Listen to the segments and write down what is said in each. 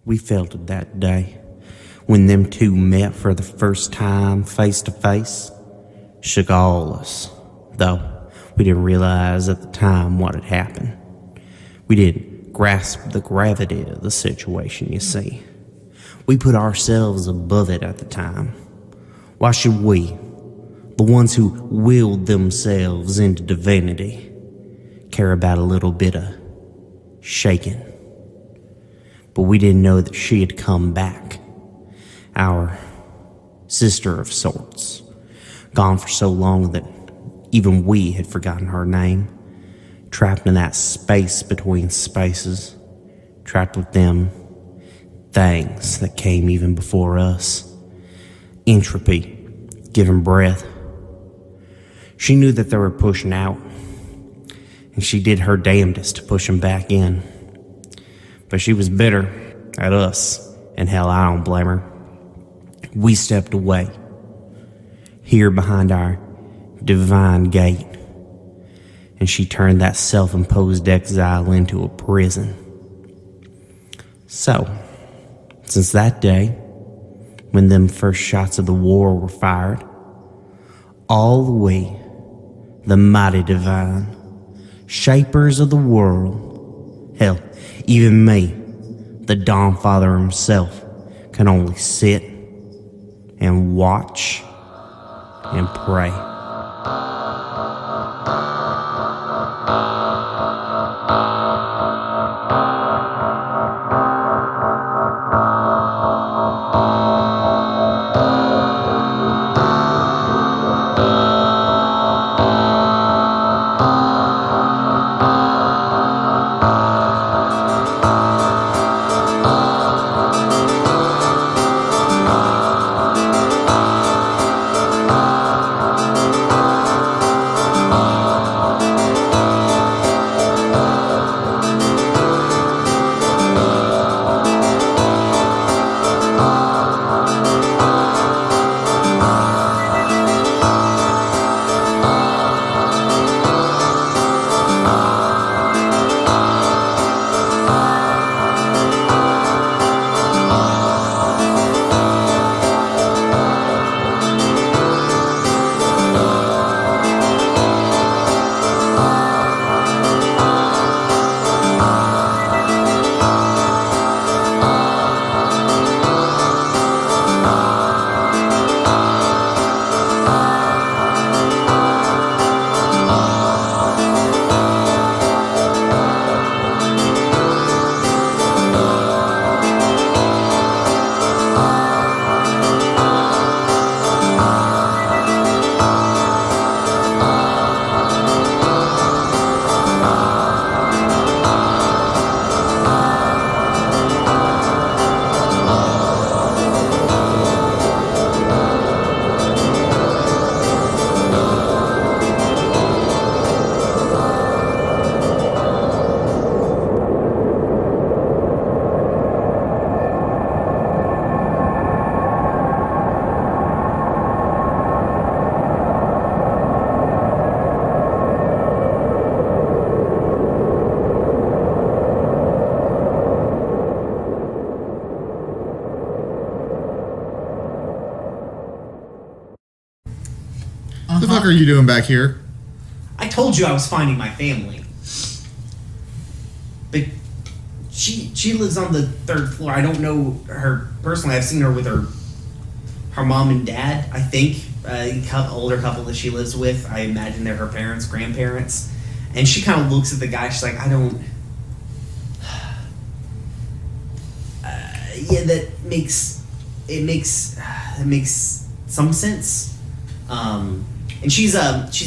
We felt it that day when them two met for the first time face to face. Shook all of us, though we didn't realize at the time what had happened. We didn't grasp the gravity of the situation, you see. We put ourselves above it at the time. Why should we, the ones who willed themselves into divinity, care about a little bit of shaking? But we didn't know that she had come back. Our sister of sorts. Gone for so long that even we had forgotten her name. Trapped in that space between spaces. Trapped with them things that came even before us. Entropy, giving breath. She knew that they were pushing out, and she did her damnedest to push them back in. But she was bitter at us, and hell, I don't blame her. We stepped away, here behind our divine gate, and she turned that self-imposed exile into a prison. So, since that day, when them first shots of the war were fired, all we, the mighty divine, shapers of the world, hell, even me, the Dawn Father himself, can only sit and watch and pray. What the fuck are you doing back here? I told you I was finding my family. But she lives on the 3rd floor. I don't know her personally. I've seen her with her mom and dad, I think. Older couple that she lives with. I imagine they're her parents, grandparents. And she kind of looks at the guy. She's like, I don't... yeah, that makes... It makes some sense. And she's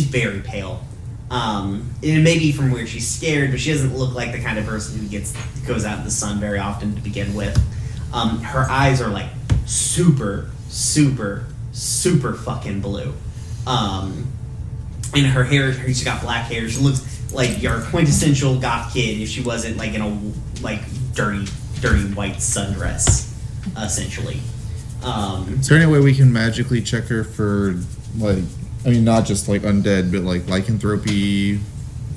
very pale. It may be from where she's scared, but she doesn't look like the kind of person who goes out in the sun very often to begin with. Her eyes are like super, super, super fucking blue. And her hair, she's got black hair. She looks like your quintessential goth kid if she wasn't like in a like dirty white sundress, essentially. Is there any way we can magically check her for like? I mean, not just like undead, but like lycanthropy,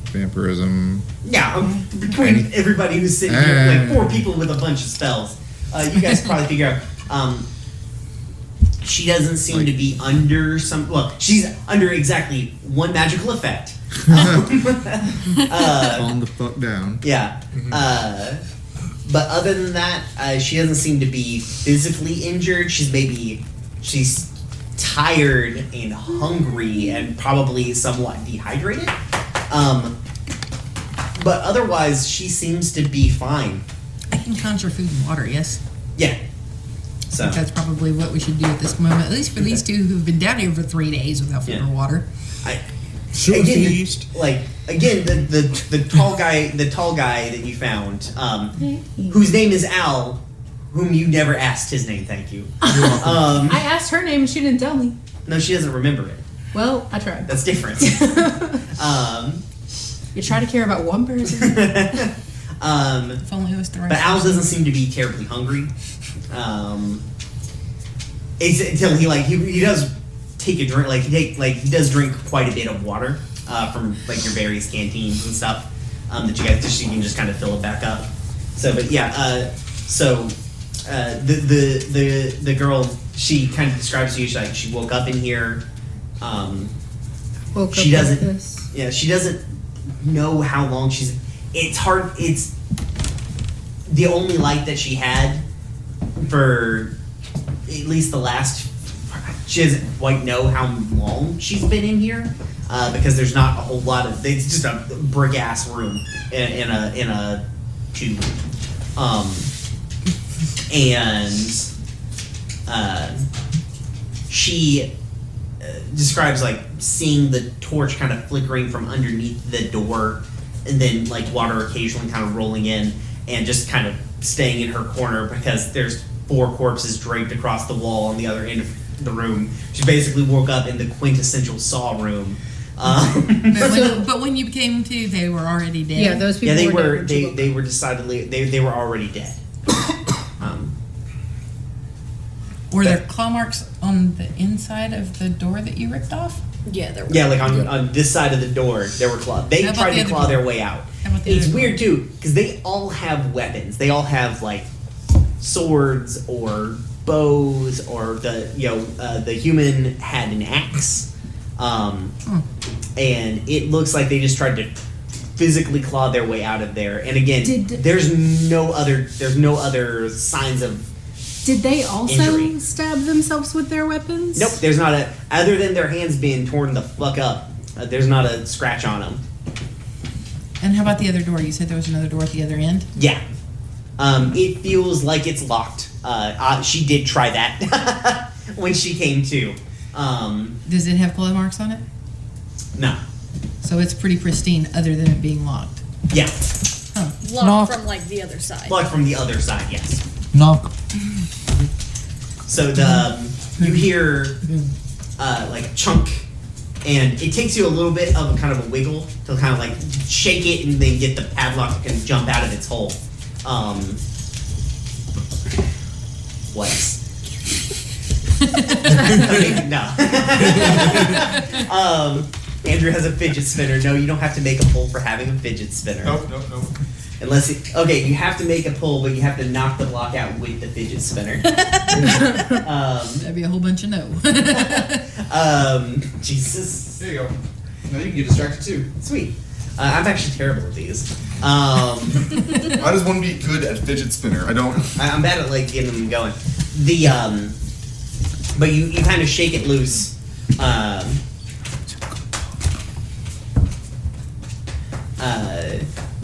vampirism. Yeah, between everybody who's sitting here, like 4 people with a bunch of spells. you guys probably figure out. She doesn't seem to be under some. Well, she's under exactly one magical effect. Calm the fuck down. Yeah. But other than that, she doesn't seem to be physically injured. She's tired and hungry and probably somewhat dehydrated. But otherwise, she seems to be fine. I can conjure food and water, yes? Yeah. So That's probably what we should do at this moment, at least for these two who've been down here for 3 days without food or water. Sure, again, feast. the tall guy that you found, whose name is Al, whom you never asked his name. Thank you. I asked her name and she didn't tell me. No, she doesn't remember it. Well, I tried. That's different. You try to care about one person. If only it was the right But Al person. doesn't seem to be terribly hungry. It's until he does take a drink. He does drink quite a bit of water from your various canteens and stuff that you guys you can just kind of fill it back up. So, but yeah, the girl, she kind of describes to you. She woke up in here. Woke She up doesn't- like this. Yeah, she doesn't know how long she's. It's hard. It's the only light that she had for at least the last. She doesn't quite know how long she's been in here because there's not a whole lot of. It's just a brick ass room in a tube, and she describes seeing the torch kind of flickering from underneath the door, and then water occasionally kind of rolling in, and just kind of staying in her corner because there's 4 corpses draped across the wall on the other end of the room. She basically woke up in the quintessential Saw room. But when you came to, they were already dead. Yeah, those people Yeah, they were were. dead when she woke They up. were decidedly. They were already dead. Were there claw marks on the inside of the door that you ripped off? Yeah, there were. Yeah, on this side of the door, there were claws. They How about tried the to other claw door? their way out. How about the It's other weird too, because they all have weapons. They all have swords or bows, or the human had an axe, and it looks like they just tried to physically claw their way out of there. And again, there's no other signs of. Did they also Injury. stab themselves with their weapons? Nope, there's not other than their hands being torn the fuck up. There's not a scratch on them. And how about the other door? You said there was another door at the other end? Yeah. It feels like it's locked. She did try that when she came to. Does it have claw marks on it? No. So it's pretty pristine other than it being locked. Yeah. Locked from the other side. Locked from the other side, yes. Knock. So you hear a chunk, and it takes you a little bit of a kind of a wiggle to kind of shake it and then get the padlock to kind of jump out of its hole. What? Okay, no. Andrew has a fidget spinner. No, you don't have to make a pull for having a fidget spinner. Nope. Unless you have to make a pull, but you have to knock the block out with the fidget spinner. That'd be a whole bunch of no. Jesus. There you go. Now you can get distracted too. Sweet. I'm actually terrible at these. I just want to be good at fidget spinner. I don't. I'm bad at getting them going. But you kind of shake it loose.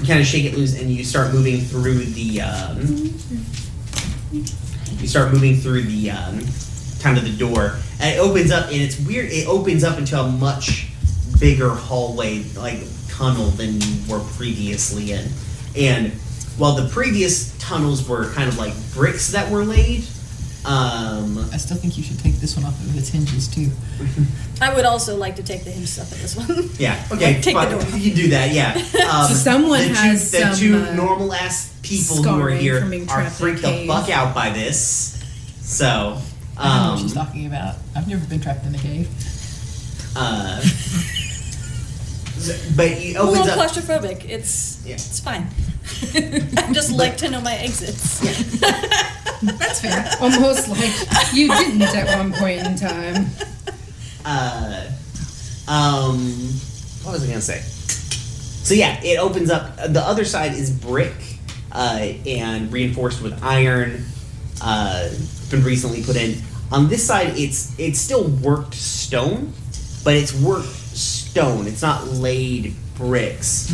You kind of shake it loose, and you start moving through the. Kind of the door, and it opens up, and it's weird. It opens up into a much bigger hallway, tunnel than you were previously in. And while the previous tunnels were kind of like bricks that were laid, I still think you should take this one off of its hinges too. I would also like to take the hinges off of this one. yeah, okay, Take the fine, door. you can do that, yeah. So someone has the some, two normal ass people who are scarring here from being are trapped in a freaked the cave. fuck out by this. So, I don't know what she's talking about. I've never been trapped in a cave. But it I'm a opens little up. claustrophobic. It's fine. I just like to know my exits. That's fair. Almost like you didn't at one point in time. What was I gonna say? So yeah, it opens up. The other side is brick and reinforced with iron. Been recently put in. On this side, it's still worked stone, but it's worked stone. It's not laid bricks.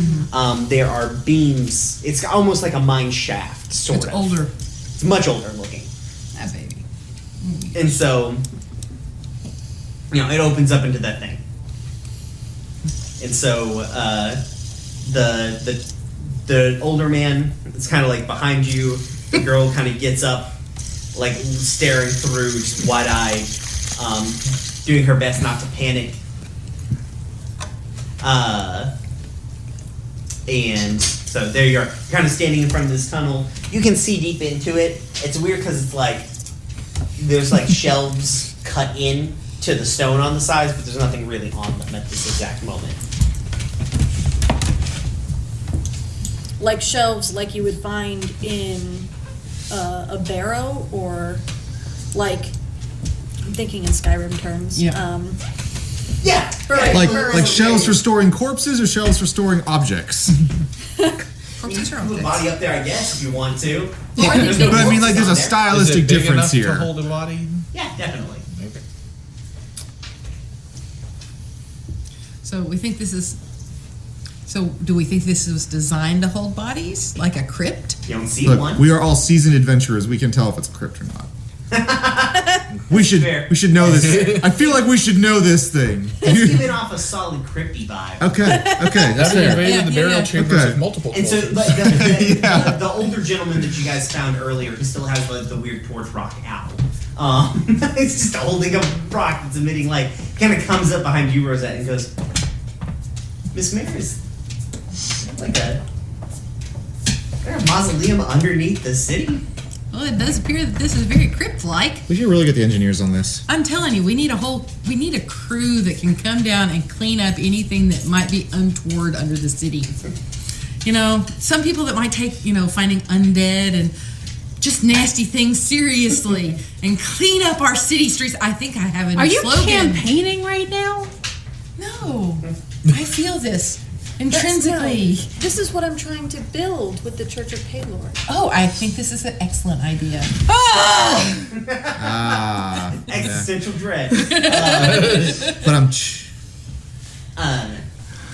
There are beams. It's almost like a mine shaft, sort It's of. older. It's much older looking. That baby. And so, it opens up into that thing. And so, the older man is kind of like behind you. The girl kind of gets up, like staring through, just wide-eyed, doing her best not to panic. And so there you are. You're kind of standing in front of this tunnel. You can see deep into it. It's weird because it's like there's like shelves cut in to the stone on the sides, but there's nothing really on them at this exact moment. Like shelves like you would find in a barrow, or like, I'm thinking in Skyrim terms. Yeah. Yeah, Right. Like shelves for storing corpses or shelves for storing objects? Corpses are Put a objects. body up there, I guess, if you want to. Or they There's take- But I mean, like, there's a Is it stylistic big difference enough here. to hold a body? Yeah, definitely. Okay. So we think this is. So do we think this was designed to hold bodies, like a crypt? You don't see Look, one. we are all seasoned adventurers. We can tell if it's a crypt or not. We Fair. should know this. I feel like we should know this thing. It's giving off a solid crypty vibe. Okay, that's That fair. invaded Yeah, the yeah, burial yeah. chambers Okay. of multiple And so, cultures. but the, Yeah. the older gentleman that you guys found earlier, he still has the weird torch rock owl. It's just holding a rock that's emitting light. Kind of comes up behind you, Rosette, and goes, Miss Mary's like a mausoleum underneath the city. Well, it does appear that this is very crypt-like. We should really get the engineers on this. I'm telling you, we need a crew that can come down and clean up anything that might be untoward under the city. Some people that might take, finding undead and just nasty things seriously and clean up our city streets. I think I have a new Are you slogan. campaigning right now? No, I feel this That's intrinsically. right. This is what I'm trying to build with the Church of Paylor. Oh, I think this is an excellent idea. Existential dread. But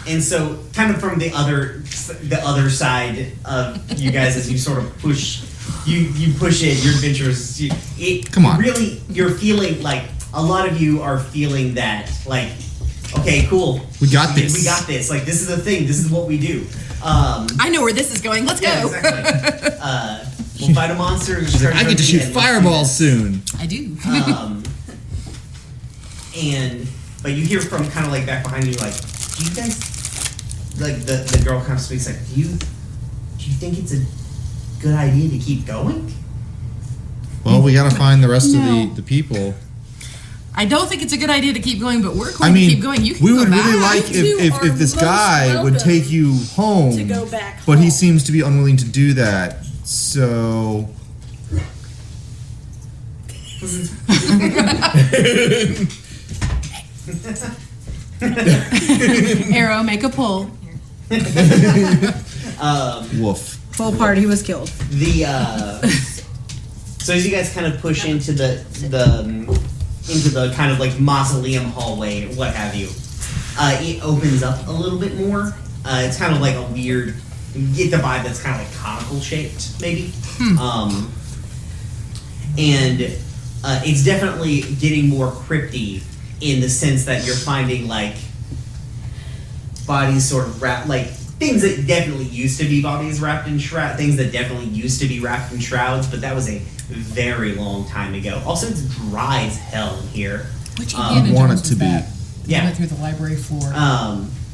And so, kind of from the other side of you guys, as you sort of push, you push it. Your adventures. Come on. Really, you're feeling like a lot of you are feeling that like, okay, cool. We got this. We got this. Like, this is a thing. This is what we do. I know where this is going. Let's Yeah, go. exactly. We'll fight a monster. I get to shoot fireballs soon. I do. But you hear from kind of like back behind you, like, do you guys, like the girl kind of speaks like, do you think it's a good idea to keep going? Well, we gotta find the rest No. of the people. I don't think it's a good idea to keep going, but we're going I to mean, keep going. You can we go would back. really like You if are this most guy would welcome take you home, to go back but he home. seems to be unwilling to do that. So Arrow, make a pull. woof. Whole party was killed. So as you guys kind of push into the kind of like mausoleum hallway, what have you, it opens up a little bit more. It's kind of like a weird, you get the vibe that's kind of like conical shaped, maybe. And it's definitely getting more crypty in the sense that you're finding like bodies sort of wrapped, like things that definitely used to be bodies wrapped in shrouds, things that definitely used to be wrapped in shrouds, but that was a very long time ago. Also, it's dry as hell in here. Which want Indiana Jones it to was be. that? Yeah. Went through the library floor.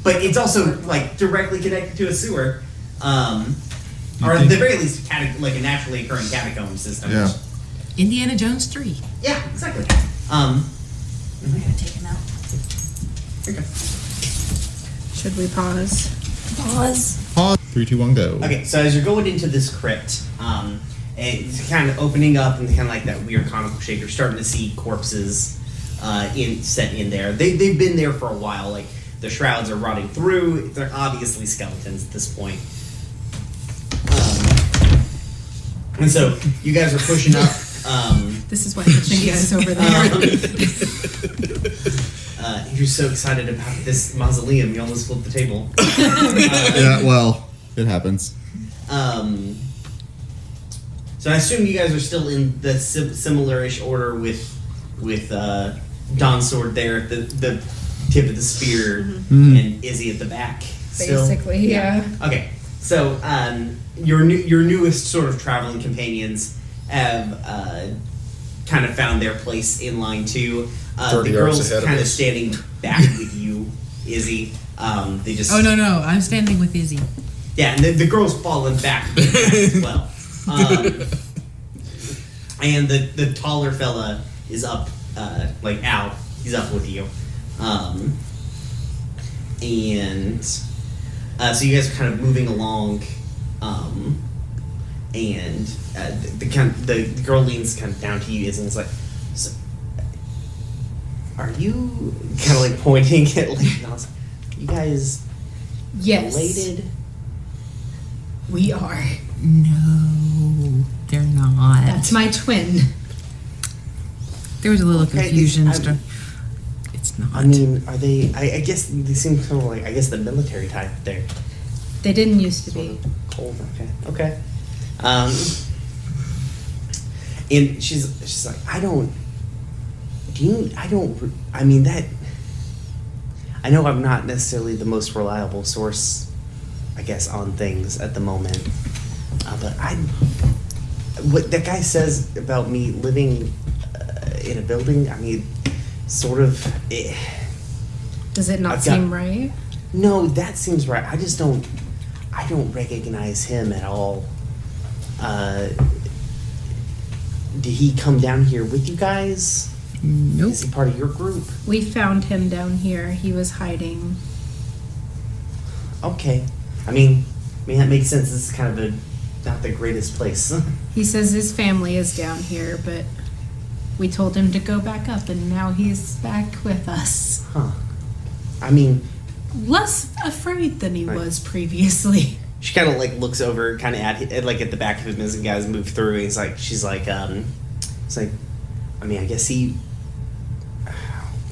But it's also like directly connected to a sewer, or at think- the very least, like a naturally occurring catacomb system. Yeah. Indiana Jones 3. Yeah, exactly. I'm gonna take him out. Okay. Should we pause? Pause. Pause. 3, 2, 1, go. Okay, so as you're going into this crypt, and it's kind of opening up and kind of like that weird conical shape. You're starting to see corpses set in there. They've been there for a while. Like the shrouds are rotting through. They're obviously skeletons at this point. And so you guys are pushing up. This is why the thing is over there. You're so excited about this mausoleum, you almost flipped the table. Yeah, well, it happens. So I assume you guys are still in the similar-ish order with Don's sword there at the tip of the spear and Izzy at the back. Still? Basically, yeah. Okay, so your newest sort of traveling companions have kind of found their place in line too. 30 the yards girl's ahead of kind of us. standing back with you, Izzy. They just Oh no, I'm standing with Izzy. yeah, and the girl's fallen back a bit as well. And the taller fella is up, like Al. He's up with you, and so you guys are kind of moving along, and the girl leans kind of down to you, and is like, so, "Are you kind of like pointing at like you guys Yes. related?" We are. No, they're not. That's my twin. There was a little Okay, confusion. I'm- It's not. I mean, are they? I guess they seem kind of like the military type there. They didn't used to Sort be. of cold. Okay. And she's like, I mean that. I know I'm not necessarily the most reliable source, I guess, on things at the moment. But what that guy says about me living in a building, I mean, sort of. Does it not I've got- seem right? No, that seems right. I don't recognize him at all. Did he come down here with you guys? Nope. Is he part of your group? We found him down here. He was hiding. Okay. I mean that makes sense. This is kind of not the greatest place. He says his family is down here, but we told him to go back up, and now he's back with us. Huh. I mean, Less afraid than he Right. was previously. she kind of like looks over, kind of at like at the back of him as the guys move through. And she's like, it's like, I mean, I guess he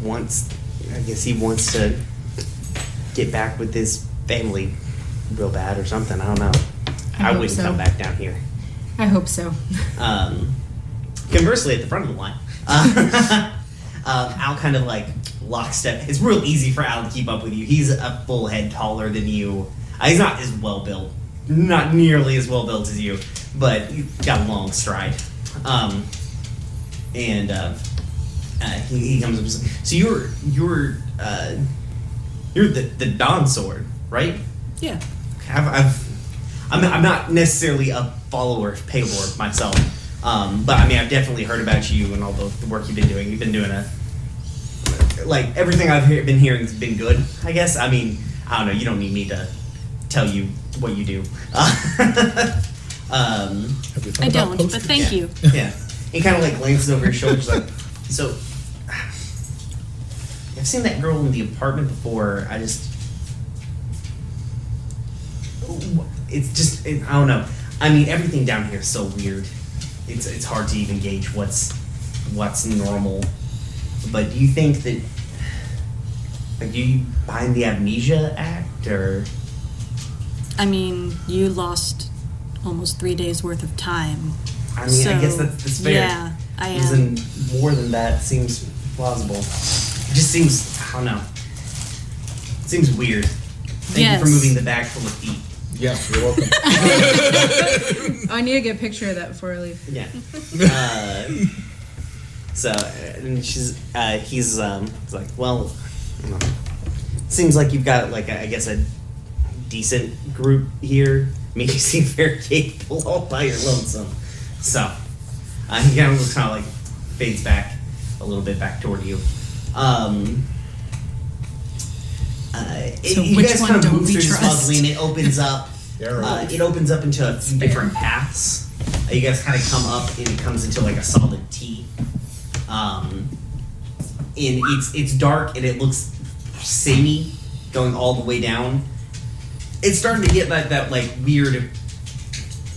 wants to get back with his family real bad or something. I don't know. I I hope wouldn't so. come back down here. I hope so. Conversely, at the front of the line, Al kind of like lockstep. It's real easy for Al to keep up with you. He's a full head taller than you. He's not as well built, not nearly as well built as you, but he's got a long stride. He comes up. So you're the Dawn Sword, right? Yeah. I'm not necessarily a follower of Paylor myself, but I mean I've definitely heard about you and all the work you've been doing. You've been doing everything I've been hearing has been good. I guess. I mean I don't know. You don't need me to tell you what you do. I don't, but thank you. Yeah. He kind of like glances over his shoulder, like, so. I've seen that girl in the apartment before. I don't know. I mean, everything down here is so weird. It's hard to even gauge what's normal. But do you think that, like, do you behind the amnesia act, or? I mean, you lost almost 3 days worth of time. I mean, I guess So, that's fair. yeah, I am. Losing more than that seems plausible. It just seems, I don't know. It seems weird. Thank you for Yes. moving the bag full of feet. Yeah, you're welcome. I need to get a picture of that before I leave. Yeah. And he's like, well, you know, seems like you've got like I guess a decent group here. I mean, you seem very capable all by your lonesome. So he kind of looks kind of like fades back a little bit back toward you. So You which guys one kind of don't move we through this trust? mausoleum. It opens up. Yeah, right. It opens up into a few different paths. You guys kind of come up and it comes into like a solid T. And it's dark and it looks samey going all the way down. It's starting to get that like weird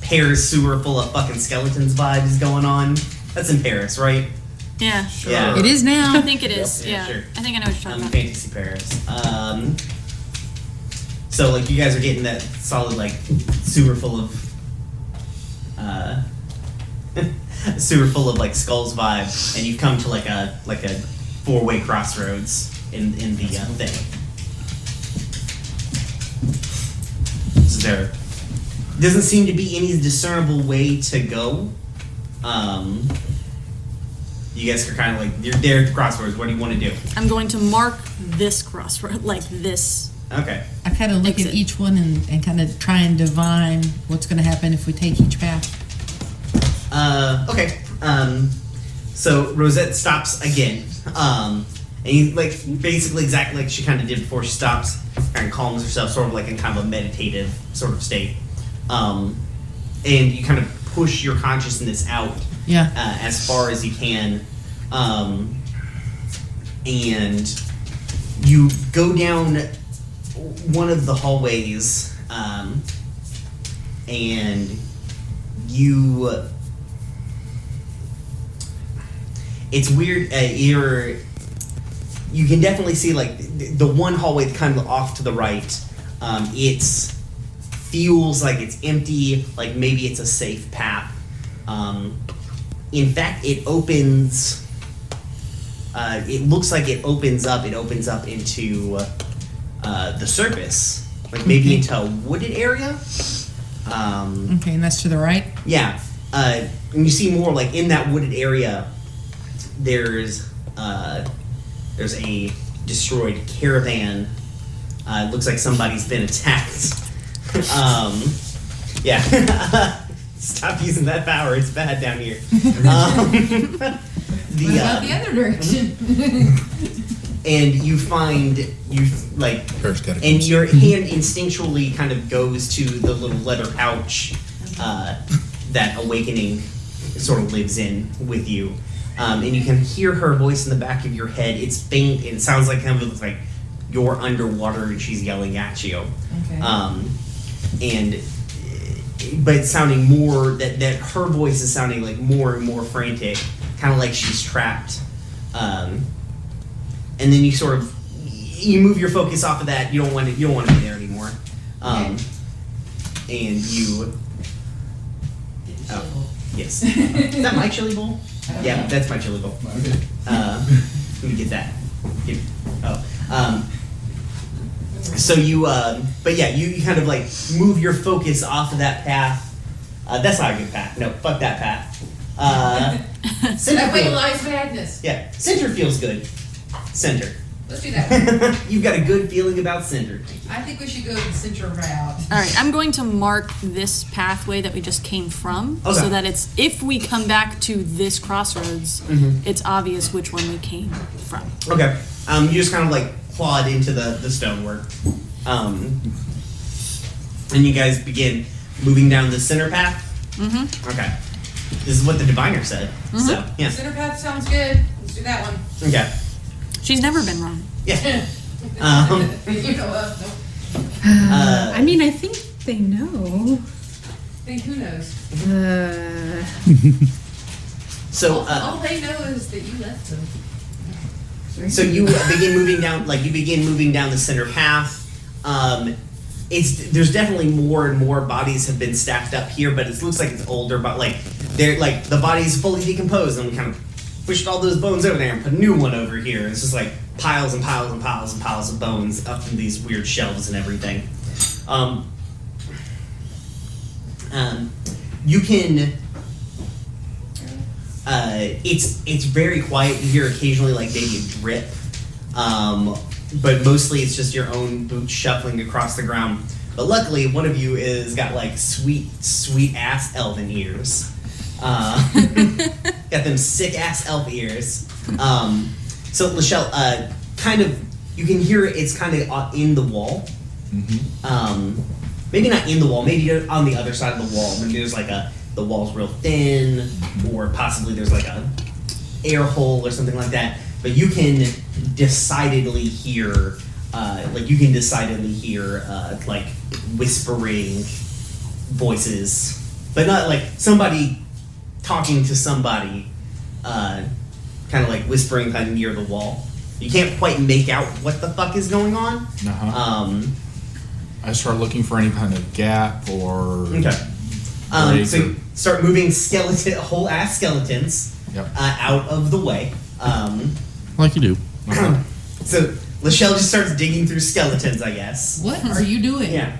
Paris sewer full of fucking skeletons vibes going on. That's in Paris, right? Yeah. Sure. Yeah. It is now. I think it is. Yeah, Yeah. sure. I think I know what you're talking about. Fantasy Paris. So like you guys are getting that solid like sewer full of like skulls vibe, and you've come to like a 4-way crossroads in the thing. So there doesn't seem to be any discernible way to go. You guys are kind of like you're there at the crossroads. What do you want to do? I'm going to mark this crossroad, like this. Okay. I kind of look at Exit. each one and kind of try and divine what's going to happen if we take each path. Okay. So Rosette stops again. And you, like, basically exactly like she kind of did before she stops, kind of calms herself, sort of like in kind of a meditative sort of state. And you kind of push your consciousness out Yeah. as far as you can. And you go down one of the hallways, and you... It's weird. You can definitely see like the one hallway kind of off to the right. It's feels like it's empty. Like maybe it's a safe path. In fact, it opens. It looks like it opens up. It opens up into the surface, like maybe into a wooded area. Okay, and that's to the right? Yeah, and you see more like in that wooded area. There's a destroyed caravan. It looks like somebody's been attacked. Yeah. Stop using that power. It's bad down here. What about the other direction? And you find First gotta and your hand instinctually kind of goes to the little leather pouch that Awakening sort of lives in with you. And you can hear her voice in the back of your head. It's faint. It sounds like kind of like you're underwater and she's yelling at you. Okay. But it's sounding more that her voice is sounding like more and more frantic, kind of like she's trapped. And then you sort of move your focus off of that. You don't want to be there anymore. And you. Oh, yes. Is that my chili bowl? Yeah, that's my chili bowl. Let me get that. So you, but yeah, you kind of like move your focus off of that path. That's not a good path. No, fuck that path. Center That way feels, lies madness. yeah, center feels good. Center. Let's do that. You've got a good feeling about center. I think we should go the center route. All right, I'm going to mark this pathway that we just came from, Okay. so that it's if we come back to this crossroads, it's obvious which one we came from. Okay. You just kind of like clawed into the stonework. And you guys begin moving down the center path. Mm-hmm. Okay. This is what the diviner said. Mm-hmm. So, yeah. Center path sounds good. Let's do that one. Okay. She's never been wrong. Yeah. You know what? I mean, I think they know. Hey, who knows? So, All they know is that you left them. so you begin moving down, the center path. There's definitely more and more bodies have been stacked up here, but it looks like it's older, but like they're like the body's fully decomposed, and we kind of pushed all those bones over there and put a new one over here. It's just like piles and piles and piles and piles of bones up in these weird shelves and everything. You can. It's very quiet. You hear occasionally like maybe a drip, but mostly it's just your own boots shuffling across the ground. But luckily, one of you is got like sweet ass elven ears. Got them sick ass elf ears. So Lachelle, kind of, you can hear it's kind of in the wall. Maybe not in the wall. Maybe on the other side of the wall. Maybe there's like a the wall's real thin, or possibly there's like a air hole or something like that. But you can decidedly hear, like whispering voices, but not like somebody talking to somebody, kind of like whispering kind of near the wall. You can't quite make out what the fuck is going on. I start looking for any kind of gap or. Okay. So you start moving whole ass skeletons out of the way. Like you do. So Lachelle just starts digging through skeletons, I guess. What are you doing? Yeah.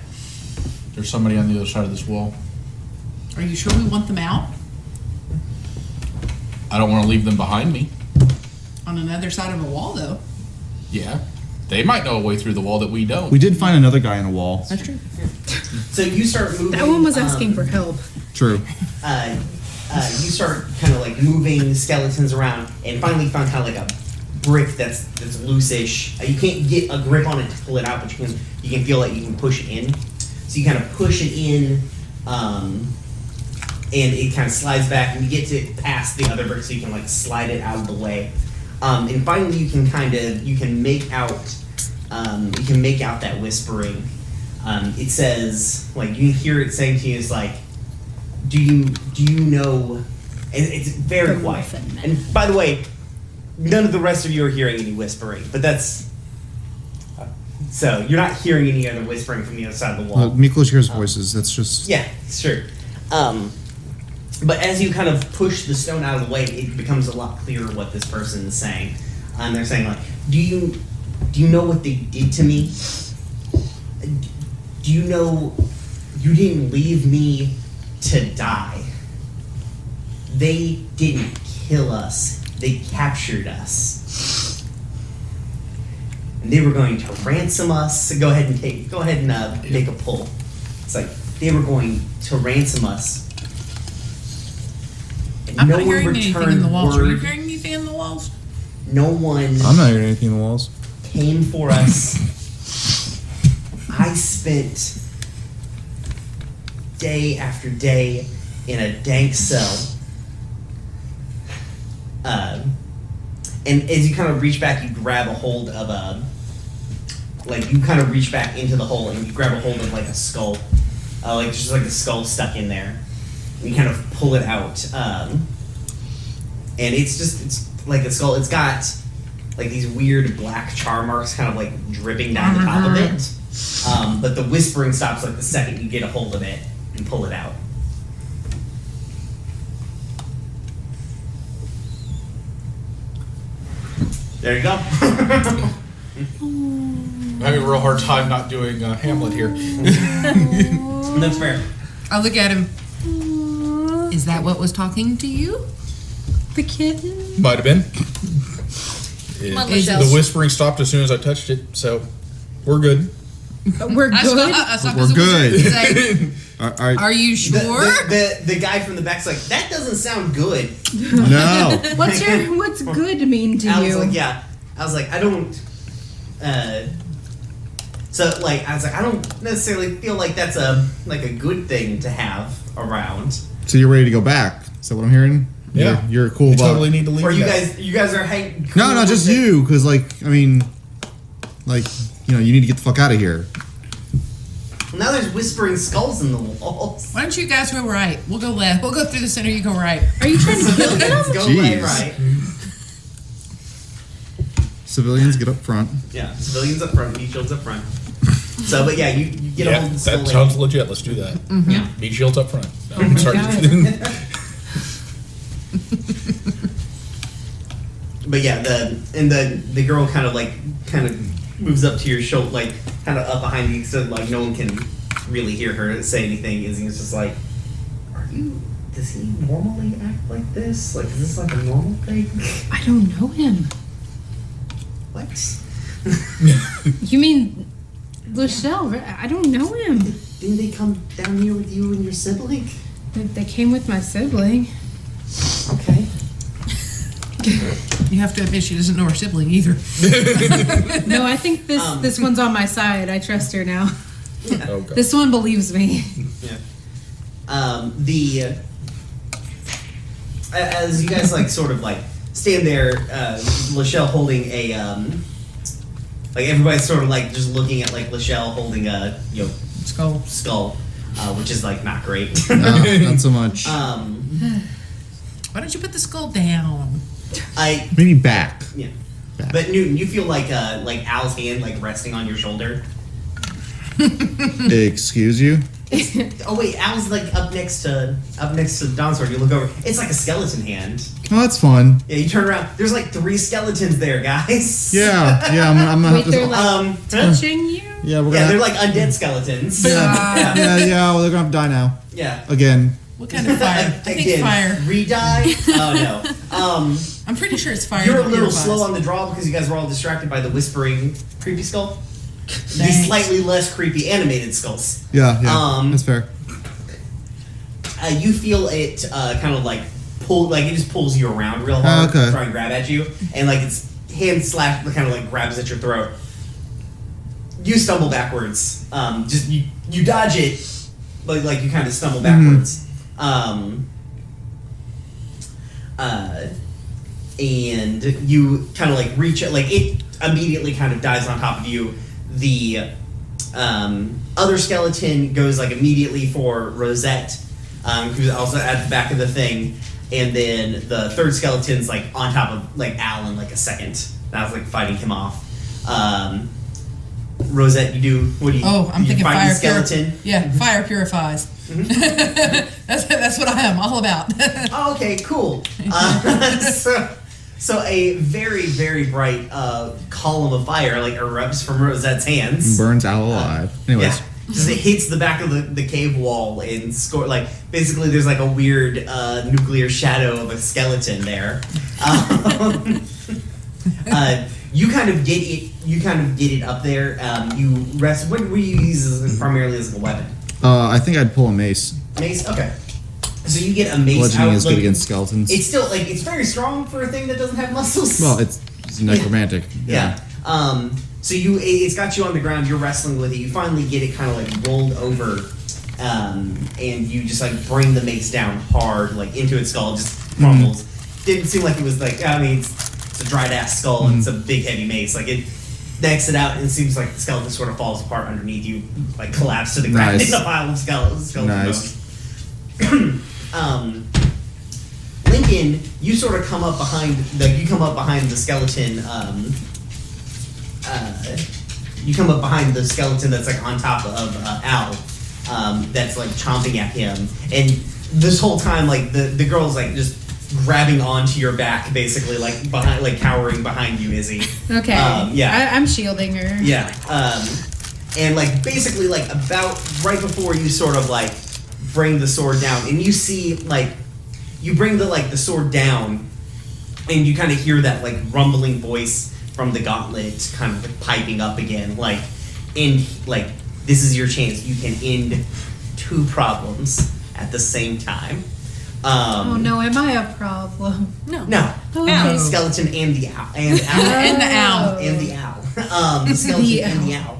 There's somebody on the other side of this wall. Are you sure we want them out? I don't want to leave them behind me. On another side of a wall, though. Yeah. They might know a way through the wall that we don't. We did find another guy in a wall. That's true. So you start moving. That one was asking for help. True. You start kind of like moving skeletons around, and finally found kind of like a brick that's loose-ish. You can't get a grip on it to pull it out, but you can feel like you can push it in. So you kind of push it in, and it kind of slides back, and you get to past the other brick, so you can like slide it out of the way. And finally, you can make out that whispering. It says, like, you can hear it saying to you, it's like, do you know? And it's very The quiet. Muffin Man. And by the way, none of the rest of you are hearing any whispering, but that's so you're not hearing any other whispering from the other side of the wall. Miklos hears voices. That's just. Yeah, sure. But as you kind of push the stone out of the way, it becomes a lot clearer what this person is saying. They're saying like, do you know what they did to me? Do you know you didn't leave me to die? They didn't kill us. They captured us. And they were going to ransom us. So go ahead and make a pull. It's like they were going to ransom us. And I'm no not one hearing anything in returned the walls. Are you word. hearing anything in the walls? No one I'm not hearing anything in the walls. came for us. I spent day after day in a dank cell. And as you kind of reach back, you grab a hold of you kind of reach back into the hole and you grab a hold of like a skull, just like a skull stuck in there. And you kind of pull it out, and it's like a skull. It's got like these weird black char marks kind of like dripping down the top of it. But the whispering stops like the second you get a hold of it and pull it out. There you go. I'm having a real hard time not doing Hamlet here. That's fair. I look at him. Is that what was talking to you? The kitten? Might have been. Come on, The Lachelle. whispering stopped as soon as I touched it, so we're good. We're good. We're good. Are you sure? The guy from the back's like, that doesn't sound good. No. What's good mean to I you? was like, yeah. I was like, I don't. I don't necessarily feel like that's a good thing to have around. So you're ready to go back? Is that what I'm hearing? Yeah. You're cool You about. totally need to leave. Or you that. guys are hanging. No, just you. Because you need to get the fuck out of here. Now there's whispering skulls in the walls. Why don't you guys go right? We'll go left. We'll go through the center. You go right. Are you trying to kill Let's them? go Jeez. right. Civilians get up front. Yeah, civilians up front, meat shields up front. So, but yeah, you get a Yeah, hold of the skull. that sounds legit. Let's do that. Yeah. Meat shields up front. No, I'm sorry. But yeah, the girl kind of moves up to your shoulder, kind of up behind you, so no one can really hear her say anything. Is it's just like, does he normally act like this? Is this like a normal thing? I don't know him. What? You mean Lachelle? I don't know him. Didn't they come down here with you and your sibling? They came with my sibling. Okay. You have to admit she doesn't know her sibling either. No, I think this one's on my side. I trust her now. Oh, God. This one believes me. Yeah. as you guys like sort of like stand there, Lachelle holding a like everybody's sort of like just looking at like Lachelle holding a skull, which is like not great. No, not so much. Why don't you put the skull down? Maybe back. Yeah. Back. But Newton, you feel like Al's hand like resting on your shoulder. Excuse you? Oh wait, Al's like up next to Don's sword. You look over. It's like a skeleton hand. Oh, that's fun. Yeah, you turn around. There's like 3 skeletons there, guys. Yeah. I'm gonna Wait, have they're to. like touching you? Yeah, we're Yeah, they're gonna. like undead skeletons. Yeah. Well, they're gonna have to die now Yeah. again. What kind of fire? I think Again, fire. Re-die? Oh no. I'm pretty sure it's fire. You're a that little purifies. slow on the draw because you guys were all distracted by the whispering creepy skull. These Thanks. slightly less creepy animated skulls. Yeah. Um, That's fair. You feel it kind of like pull, like it just pulls you around real hard, Okay. try and grab at you, and like its hand slash kind of like grabs at your throat. You stumble backwards. Just you dodge it, but like you kind of stumble backwards. And you kind of like reach it, like it immediately kind of dives on top of you. The other skeleton goes like immediately for Rosette, who's also at the back of the thing, and then the third skeleton's like on top of like Al in like a second. That was like fighting him off. Rosette, what do you? Oh, I'm you thinking fight fire the skeleton. Yeah, fire purifies. That's what I am all about. Oh, okay, cool. So a very, very bright column of fire like erupts from Rosette's hands. Burns Al alive. Anyways. Yeah, just it hits the back of the cave wall and score like basically there's like a weird nuclear shadow of a skeleton there. You kind of get it. You kind of get it up there. You rest. What were you use primarily as a weapon? I think I'd pull a mace. Mace. Okay. So you get a mace. Bludgeoning out, is like, good against skeletons. It's still like it's very strong for a thing that doesn't have muscles. Well, it's necromantic. Yeah. So it's got you on the ground. You're wrestling with it. You finally get it kind of like rolled over, and you just like bring the mace down hard, like into its skull. Just crumbles. Didn't seem like it was like it's a dried ass skull and it's a big heavy mace. Like it knocks it out and it seems like the skeleton sort of falls apart underneath you, like collapse to the ground Nice. in a pile of skeleton Nice. bones. Lincoln, you sort of come up behind the skeleton. You come up behind the skeleton that's like on top of Al, that's like chomping at him, and this whole time like the girl's like just grabbing onto your back, basically like behind, like cowering behind you, Izzy. Okay. Yeah. I'm shielding her. Yeah. And like basically like about right before you sort of like bring the sword down, and you see like you bring the sword down, and you kind of hear that like rumbling voice from the gauntlet kind of like piping up again, like this is your chance. You can end 2 problems at the same time. Oh no, am I a problem? No. No. Oh, okay. Skeleton and the owl. And the owl. And the owl. And the owl. The skeleton The and the owl.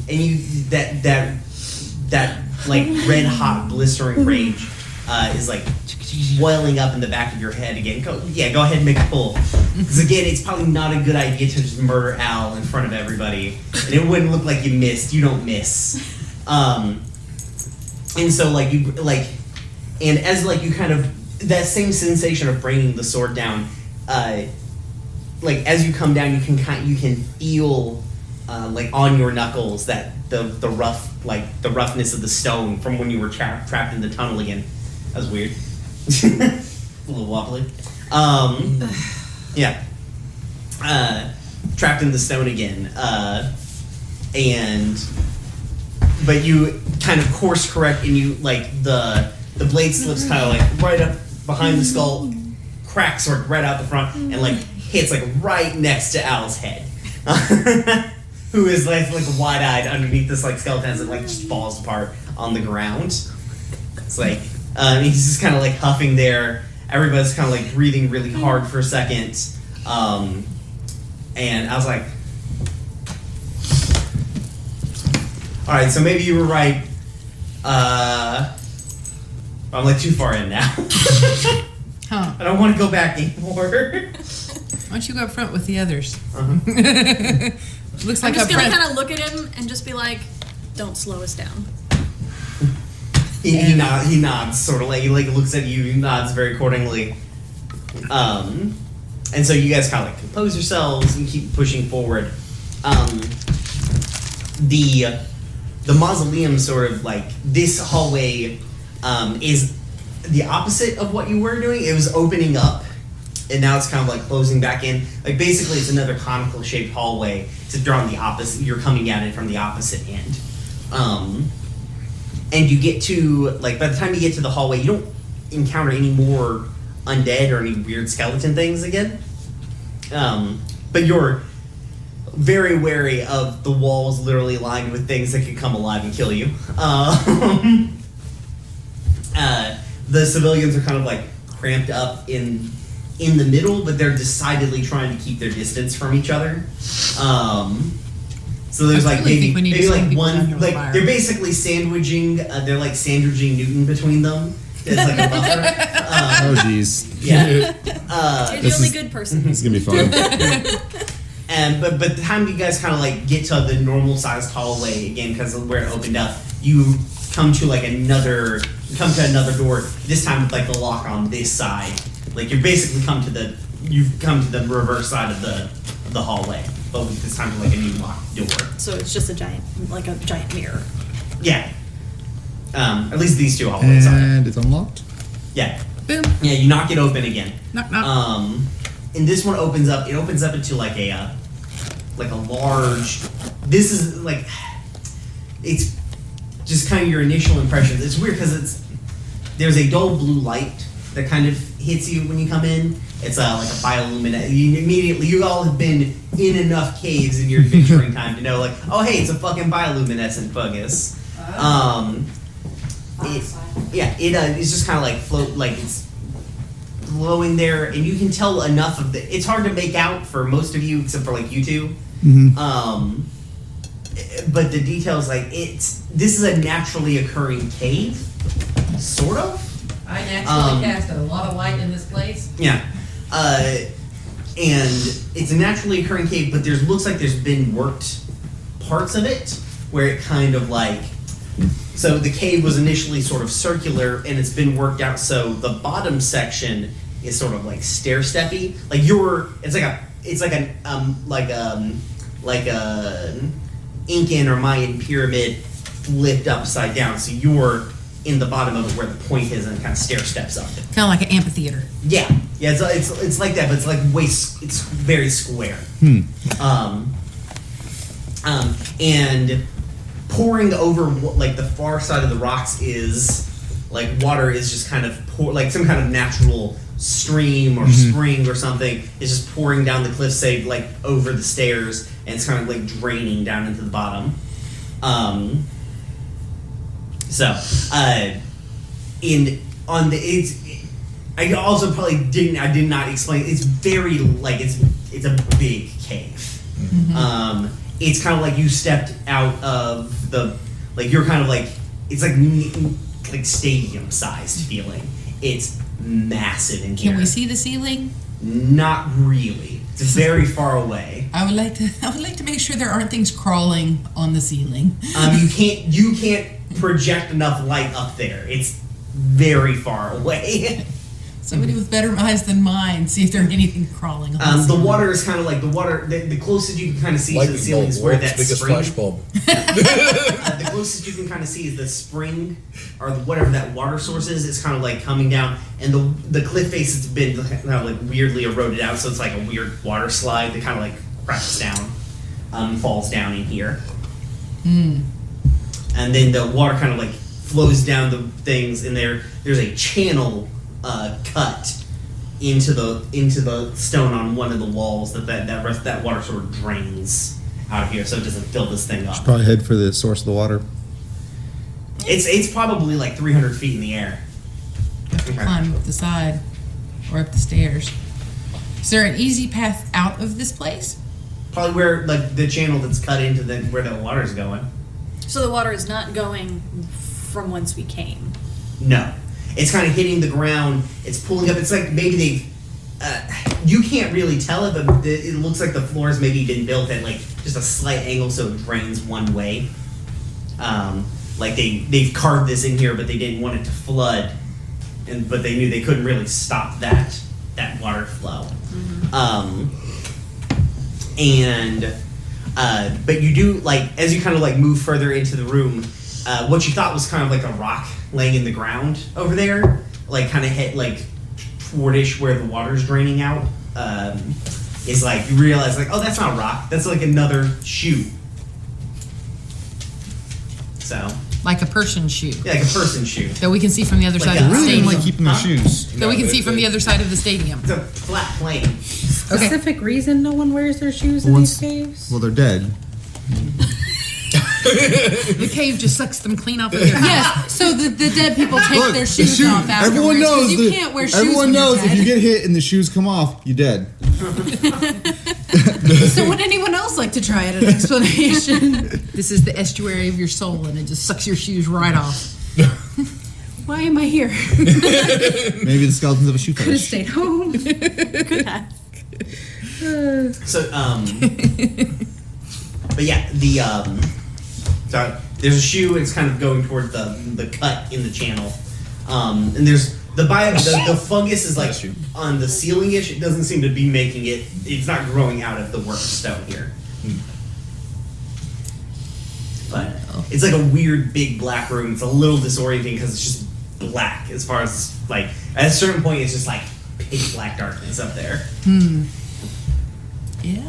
And you that like red hot blistering rage is like welling up in the back of your head again. Go ahead and make a pull. Because again, it's probably not a good idea to just murder Al in front of everybody, and it wouldn't look like you missed. You don't miss. And so like you like, and as like you kind of that same sensation of bringing the sword down, like as you come down, you can feel like on your knuckles that the roughness of the stone from when you were trapped in the tunnel again. That was weird. A little wobbly. Yeah. Trapped in the stone again. But you kind of course correct, and you like the blade slips kind of like right up behind the skull, cracks like right out the front, and like hits like right next to Al's head. Who is like wide-eyed underneath this like skeleton as it like just falls apart on the ground. It's like he's just kind of like huffing there. Everybody's kind of like breathing really hard for a second, and I was like, all right, so maybe you were right. I'm like too far in now. Huh. I don't want to go back anymore. Why don't you go up front with the others? Looks I'm like just up gonna front. kind of look at him and just be like, "Don't slow us down." He nods, sort of like he looks at you, he nods very accordingly. And so you guys kind of like compose yourselves and keep pushing forward. The mausoleum sort of like this hallway is the opposite of what you were doing. It was opening up, and now it's kind of like closing back in. Like basically, it's another conical shaped hallway to draw on the opposite. You're coming at it from the opposite end. And you get to, like, by the time you get to the hallway, you don't encounter any more undead or any weird skeleton things again. But you're very wary of the walls literally lined with things that could come alive and kill you. The civilians are kind of, like, cramped up in the middle, but they're decidedly trying to keep their distance from each other. So there's I like really think we need maybe to send like people one down here with like fire. they're basically sandwiching Newton between them. It's like a buffer. Oh, jeez. Yeah. You're the This only is- good person. It's gonna be fun. And but the time you guys kind of like get to the normal sized hallway again because of where it opened up, you come to another door. This time with like the lock on this side. Like you've come to the reverse side of the hallway, but with this time like a new locked door. So it's just a giant mirror. Yeah. At least these two hallways are. And it's unlocked. Yeah. Boom. Yeah, you knock it open again. Knock, knock. And this one opens up. It opens up into like a large. This is like, it's just kind of your initial impressions. It's weird because there's a dull blue light that kind of hits you when you come in. It's like a bioluminescent. You all have been in enough caves in your adventuring time to know like, oh hey, it's a fucking bioluminescent fungus. It's just kind of like float, like it's glowing there, and you can tell enough of the. It's hard to make out for most of you, except for like you two. But the details, like this is a naturally occurring cave, sort of. I naturally cast a lot of light in this place. Yeah. And it's a naturally occurring cave, but looks like there's been worked parts of it where it kind of like. So the cave was initially sort of circular, and it's been worked out so the bottom section is sort of like stair-steppy. It's like a Incan or Mayan pyramid flipped upside down. So you're in the bottom of it where the point is, and it kind of stair steps up. Kind of like an amphitheater. Yeah, it's like that, but it's like it's very square. And pouring over like the far side of the rocks is like water is just kind of like some kind of natural stream or spring or something is just pouring down the cliff, say like over the stairs, and it's kind of like draining down into the bottom. I also probably I did not explain. It's very like it's a big cave. It's kind of like you stepped out of you're kind of like it's like stadium sized feeling. It's massive in here. Can we see the ceiling? Not really. It's very far away. I would like to make sure there aren't things crawling on the ceiling. You can't project enough light up there. It's very far away. Somebody with better eyes than mine, see if there's anything crawling on the The ceiling. water is kind of like the closest you can kind of see to the ceiling is where that biggest spring. flashbulb. The closest you can kind of see is the spring or whatever that water source is. It's kind of like coming down, and the cliff face has been kind of like weirdly eroded out, so it's like a weird water slide that kind of like cracks down, falls down in here, and then the water kind of like flows down the things, and there's a channel cut into the stone on one of the walls that water sort of drains out of here, so it doesn't fill this thing up. Probably head for the source of the water. It's probably like 300 feet in the air. Climb up the side or up the stairs. Is there an easy path out of this place? Probably where like the channel that's cut into where the water's going. So the water is not going from whence we came. No, It's kind of hitting the ground. It's pulling up. It's like maybe they've. You can't really tell it, but it looks like the floor has maybe been built at like just a slight angle, so it drains one way. Like they've carved this in here, but they didn't want it to flood, but they knew they couldn't really stop that water flow. But you do, like, as you kind of like move further into the room, what you thought was kind of like a rock laying in the ground over there, like kind of hit like towardish where the water's draining out, is like you realize like, oh, that's not a rock, that's like another shoe. So Like a person shoe yeah, like a person shoe. that we can see from the other Like side a- of the Really stadium. like keeping their shoes. That we can see from the other side of the stadium. It's a flat plane. Specific reason no one wears their shoes in Once- these caves? Well, they're dead. The cave just sucks them clean off of their Yes, so the dead people take Look, their the shoes shoe- off afterwards. everyone knows. 'cause you can't wear shoes everyone when you're knows if dead. you get hit and the shoes come off, you're dead. So would anyone else like to try an explanation? This is the estuary of your soul, and it just sucks your shoes right off. Why am I here? Maybe the skeletons of a shoe Could have fetish. stayed home. Good hat. So, but yeah, so there's a shoe. It's kind of going toward the cut in the channel, and there's the fungus is like on the ceiling-ish. It doesn't seem to be making it. It's not growing out of the work stone here. But it's like a weird big black room. It's a little disorienting because it's just black. As far as like at a certain point, it's just like pitch black darkness up there. Yeah.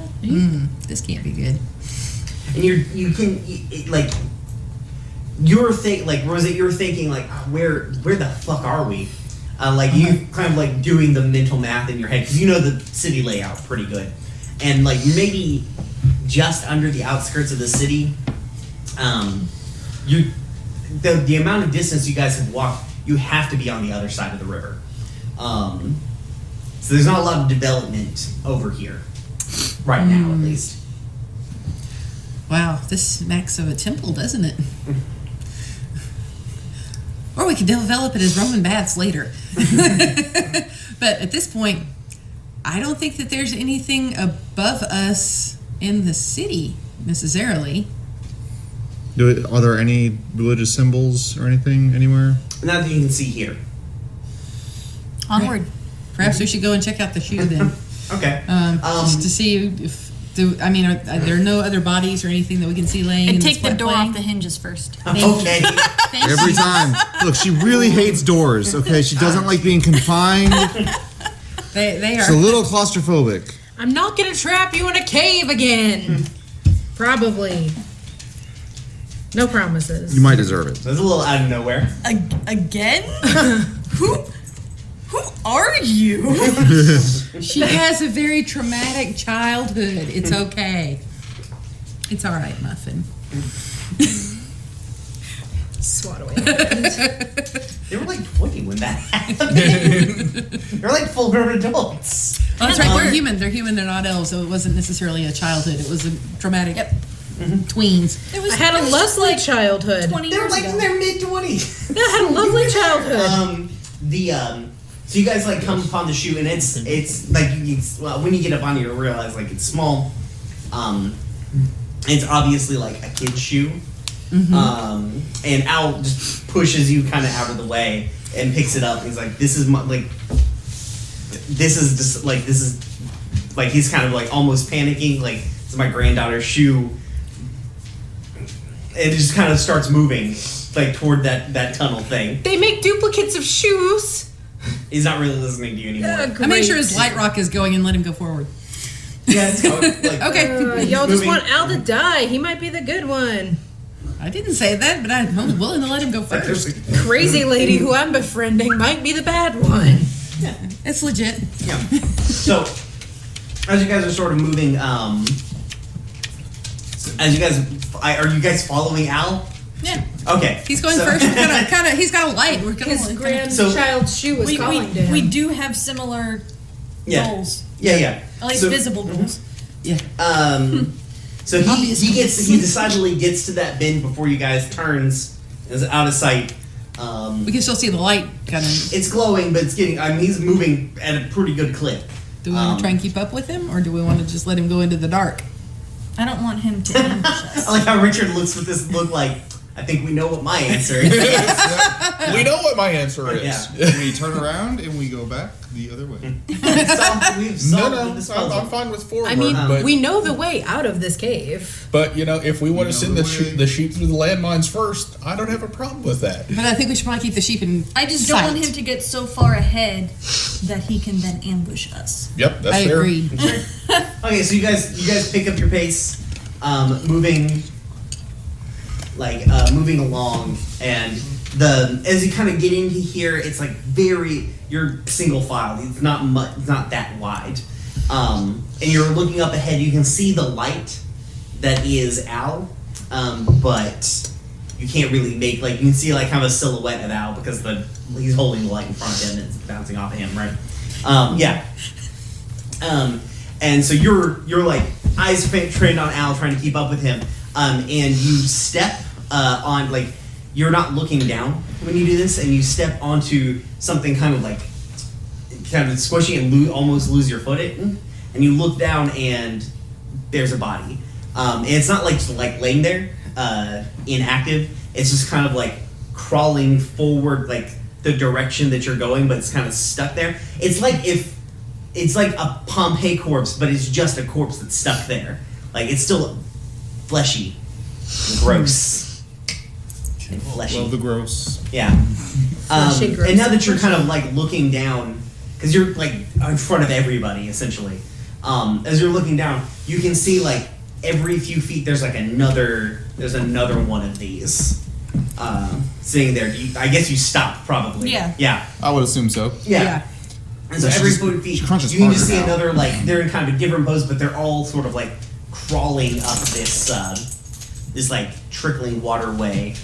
This can't be good. And you're thinking like, oh, where the fuck are we? Like you kind of like doing the mental math in your head because you know the city layout pretty good, and like maybe just under the outskirts of the city, the amount of distance you guys have walked, you have to be on the other side of the river. So there's not a lot of development over here right now, at least. Wow, this smacks of a temple, doesn't it? Or we could develop it as Roman baths later. But at this point, I don't think that there's anything above us in the city necessarily. Are there any religious symbols or anything anywhere? Not that you can see here. Onward. Perhaps we should go and check out the shoe then, Okay. just to see if. Are there no other bodies or anything that we can see laying? And in take this the wet door plain? off the hinges first. Okay. Thank Every you. time. Look, she really hates doors, okay? She doesn't like being confined. They She's a are. little claustrophobic. I'm not gonna trap you in a cave again. Probably. No promises. You might deserve it. That's a little out of nowhere. Again? Who are you? She has a very traumatic childhood. It's okay. It's all right, Muffin. Swat away. They were like 20 when that happened. They're like full-grown adults. Oh, that's right. They're human. They're human. They're not elves. So it wasn't necessarily a childhood. It was a traumatic tweens. It was, I had a lovely childhood. 20 They're years like ago. in their mid-20s. I had a lovely childhood. So you guys like come upon the shoe, and it's like when you get up on it, you realize like it's small. It's obviously like a kid's shoe. And Al just pushes you kind of out of the way and picks it up. And he's like, "This is he's kind of like almost panicking. Like, it's my granddaughter's shoe." And it just kind of starts moving like toward that tunnel thing. They make duplicates of shoes. He's not really listening to you anymore. I make sure his light rock is going and let him go forward. Yeah, it's going like Okay. Y'all just moving. want Al to die. He might be the good one. I didn't say that, but I'm willing to let him go Like, first. Crazy lady who I'm befriending might be the bad one. It's legit. Yeah. So, as you guys are sort of moving, are you guys following Al? Yeah. Okay. He's going so- first. Kind of. He's got a light. We're gonna. His kinda- grandchild's shoe was calling to him. We do have similar Yeah. goals. Yeah. At least So- visible goals. Yeah. So he decidedly gets to that bend before you guys turns, is out of sight, We can still see the light kind of. It's glowing, but it's getting. I mean, he's moving at a pretty good clip. Do we want to try and keep up with him, or do we want to just let him go into the dark? I don't want him to ambush us. I like how Richard looks with this look like, I think we know what my answer is. We know what my answer is. Yeah. We turn around and we go back the other way. We've solved No, this I'm puzzle. fine with forward. I mean, but, we know the way out of this cave. but you know, if we want to know send the the, way. the sheep through the landmines first, I don't have a problem with that. But I think we should probably keep the sheep in. I just don't want sight. him to get so far ahead that he can then ambush us. Yep, that's I fair. agree. Okay, so you guys pick up your pace, moving along, and as you kind of get into here, it's like you're single file. It's not that wide, and you're looking up ahead. You can see the light that is Al, but you can't really make you can see kind of a silhouette of Al because he's holding the light in front of him and it's bouncing off of him, right? Yeah. And so you're like eyes trained on Al, trying to keep up with him, and you step on you're not looking down when you do this, and you step onto something kind of squishy and almost lose your footing, and you look down and there's a body. And it's not just laying there inactive. It's just kind of crawling forward the direction that you're going, but it's kind of stuck there. It's like a Pompeii corpse, but it's just a corpse that's stuck there. It's still fleshy, and gross, and fleshy. Love the gross. Yeah. Fleshy, gross, And now that and you're kind of looking down, because you're in front of everybody essentially. As you're looking down, you can see every few feet there's another one of these sitting there. I guess you stopped probably. Yeah. Yeah. I would assume so. Yeah. And so Yeah, every she's- 40 feet, she crunches you can just see harder now. another they're in kind of a different pose, but they're all sort of crawling up this trickling waterway.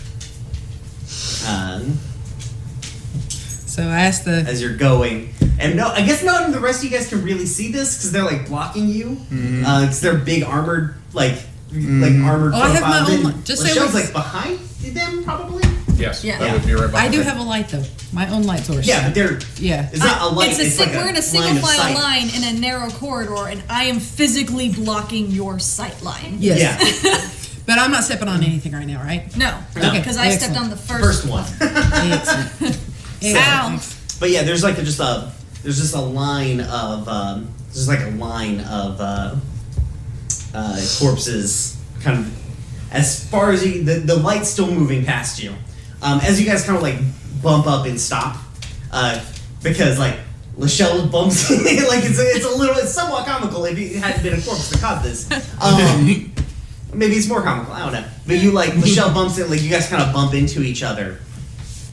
So I asked the. As you're going, and no, I guess none of the rest of you guys can really see this because they're blocking you, because they're big armored armored. Oh, I have my profile. own Then light. Just say Michelle's what's- behind them probably. Yes, Yeah. that would be right I behind do me. have a light though, my own light source. Yeah, but they're Yeah. it's not a light. It's It's we're in a single line of file sight. line in a narrow corridor, and I am physically blocking your sight line. Yes. Yeah, But I'm not stepping on anything right now, right? No, Okay, because I stepped excellent. on the first one. Excellent. Ow. But yeah, there's just a line of corpses, kind of as far as the light's still moving past you. As you guys kind of bump up and stop, because Lachelle bumps it's somewhat comical if it hadn't been a corpse that caused this. Maybe it's more comical, I don't know. But you Lachelle bumps it, you guys kind of bump into each other,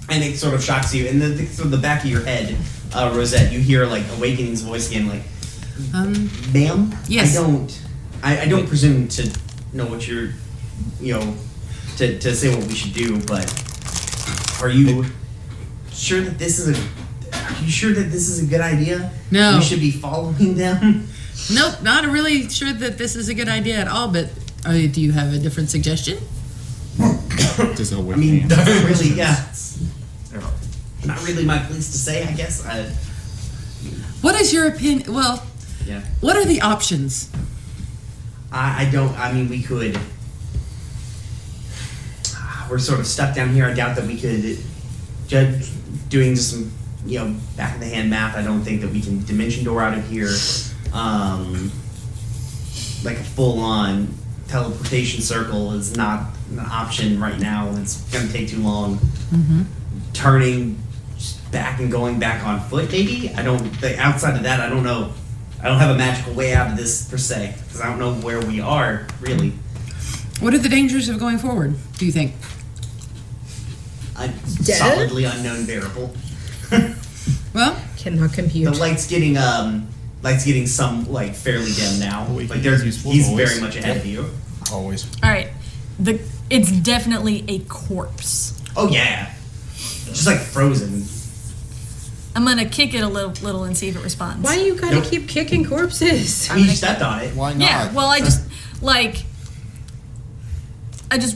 and it sort of shocks you. And then from the back of your head, Rosette, you hear Awakening's voice again, ma'am. Yes. I don't presume to know what you're, to say what we should do, but are you sure that this is a good idea? No. We should be following them? Nope, not really sure that this is a good idea at all. But do you have a different suggestion? Just a I mean, doesn't really, yeah. Not really my place to say, I guess. What is your opinion? Well, Yeah. what are the options? We could. We're sort of stuck down here. I doubt that we could. Doing just some, back of the hand math, I don't think that we can dimension door out of here. A full on teleportation circle is not an option right now. It's going to take too long. Turning back and going back on foot, maybe? Outside of that, I don't know. I don't have a magical way out of this per se, because I don't know where we are, really. What are the dangers of going forward, do you think? A Dead? solidly unknown variable. Well, Cannot compute. The light's getting some fairly dim now. Awakening is useful He's always. very much ahead of you. Always. All right, it's definitely a corpse. Oh yeah, just frozen. I'm gonna kick it a little and see if it responds. Why you gotta Nope. keep kicking corpses? I mean, you stepped on it. Why not? Yeah. Well, I just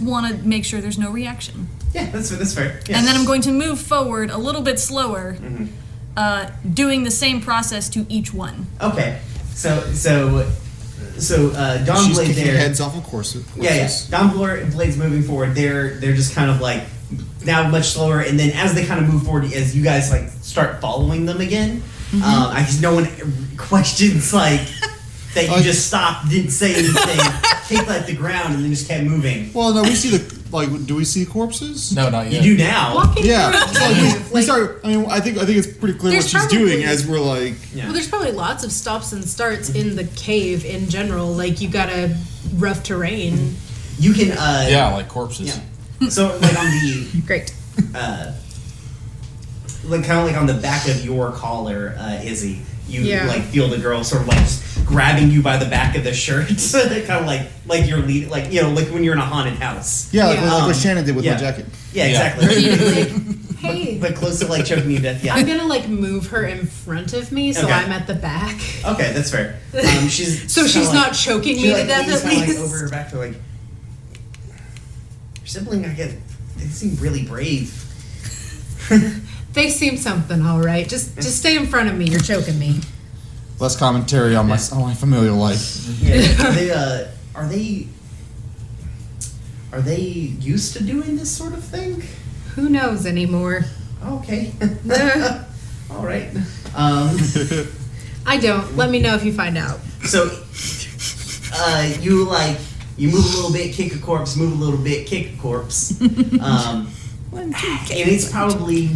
want to make sure there's no reaction. Yeah, that's fair. Yeah. And then I'm going to move forward a little bit slower, Mm-hmm. doing the same process to each one. Okay. So Dawn She's Blade kicking there. heads off of courses. Yeah. Dawn Blade's moving forward. They're just kind of like now much slower, and then as they kind of move forward, as you guys like start following them again, I guess no one questions like that you just stopped, didn't say anything, kicked like the ground, and then just kept moving. Well, no, we see do we see corpses? No, not You yet. do now. Walking Yeah. through We start. I mean, I think it's pretty clear what There's she's doing probably- as we're like. Yeah. Well, there's probably lots of stops and starts in the cave in general. Like, you got a rough terrain. You can. Yeah, like corpses. Yeah. So like on the. Great. Like kind of like on the back of your collar, Izzy, you Yeah. like feel the girl sort of like just grabbing you by the back of the shirt, kind of like you're lead, like like when you're in a haunted house. Yeah, like, Yeah. like what Shannon did with yeah. my jacket. Yeah, Yeah. exactly. Hey, but close to like choking you to death. Yeah. I'm gonna like move her in front of me so Okay. I'm at the back. Okay, that's fair. She's So kinda she's like- not choking she me like to death leans at kinda, least. like over her back to like your sibling. I get they seem really brave. They seem something, all right. Just stay in front of me. You're choking me. Less commentary on my familial life. Yeah. Are they used to doing this sort of thing? Who knows anymore? Okay. All right. I don't. Let me know if you find out. So, you move a little bit, kick a corpse, move a little bit, kick a corpse. And it's probably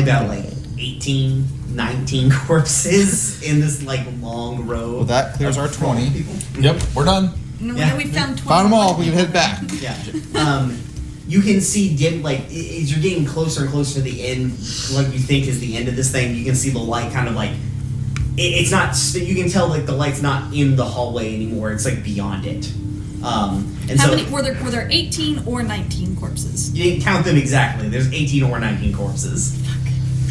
about like 18, 19 corpses in this like long row. Well, that clears of our 20. people. Yep, we're done. No, Yeah. we found 12. Found them all. We can head back. Yeah. You can see as you're getting closer and closer to the end, what you think is the end of this thing. You can see the light kind of like it's not. You can tell like the light's not in the hallway anymore. It's like beyond it. And How so many were there 18 or 19 corpses? you didn't count them exactly. There's 18 or 19 corpses.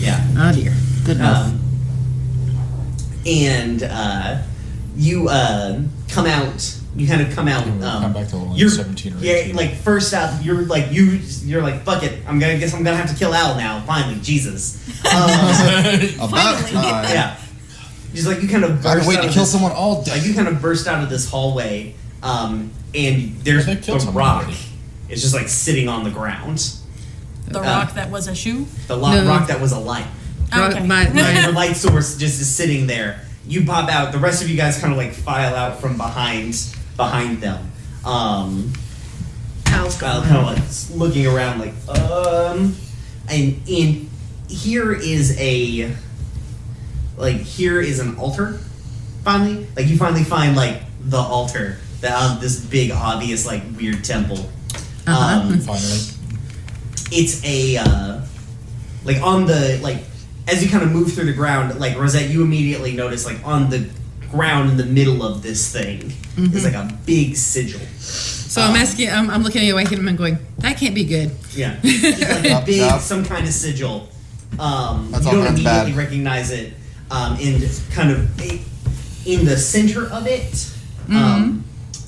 Yeah. Oh dear. Good enough. And you come out. You kind of come out. Come back to like you're 17 or 18. Yeah, like first out, you're like fuck it. I'm gonna have to kill Al now. Finally, Jesus. About time. Yeah. Just like you kind of I've burst been waiting out to of kill this- someone all day. Like you kind of burst out of this hallway, and there's They the killed someone rock. already. It's just like sitting on the ground. The rock that was a shoe? The No. rock that was a light. Okay. The light source just is sitting there. You pop out. The rest of you guys kind of like file out from behind them. Al's Kind gone. of like looking around, like and here is an altar. Finally, like you finally find like the altar that this big obvious like weird temple. Finally. It's a like on the like as you kind of move through the ground, like Rosette, you immediately notice like on the ground in the middle of this thing is like a big sigil. So I'm asking, I'm looking at you, and I'm going, that can't be good. Yeah, it's like a Yup, big yup. some kind of sigil. That's You all don't kinds immediately bad. recognize it, and kind of in the center of it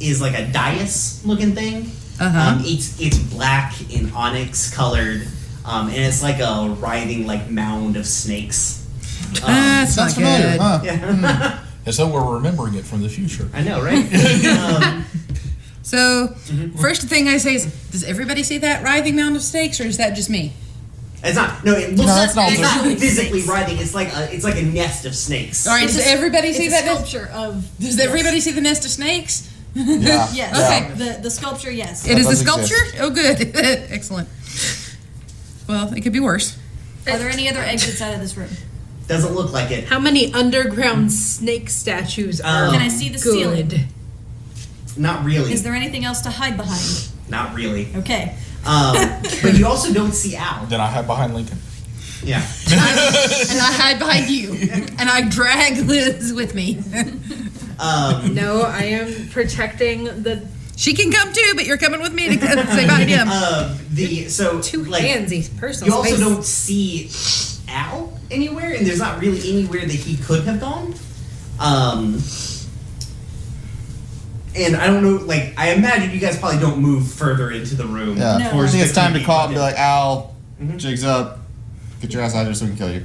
is like a dais looking thing. It's black and onyx colored, and it's like a writhing like mound of snakes. That's not Sounds familiar, good. huh? Yeah, As though we're remembering it from the future. I know, right? So, first thing I say is, does everybody see that writhing mound of snakes, or is that just me? It's not. No, it looks. No, that's not it's not literally physically snakes. writhing. It's like a nest of snakes. All right, does everybody see It's a that? sculpture of. Does everybody see the nest of snakes? Yeah. Yes. Okay. The sculpture, yes. It is a does sculpture? exist. Oh, good. Excellent. Well, it could be worse. Are there any other exits out of this room? Doesn't look like it. How many underground snake statues are Can I see the good? ceiling? Not really. Is there anything else to hide behind? Not really. Okay. But you also don't see Al. Then I hide behind Lincoln. Yeah. And I hide behind you. And I drag Liz with me. No, I am protecting the She can come too, but you're coming with me to say bye to him. two like, handsy personal you also space. don't see Al anywhere, and there's not really anywhere that he could have gone. And I don't know, like, I imagine you guys probably don't move further into the room. Yeah. No. I towards think the it's time to creepy call and be bucket. like, Al, Mhm. jigs up. Get your ass out of here so we can kill you.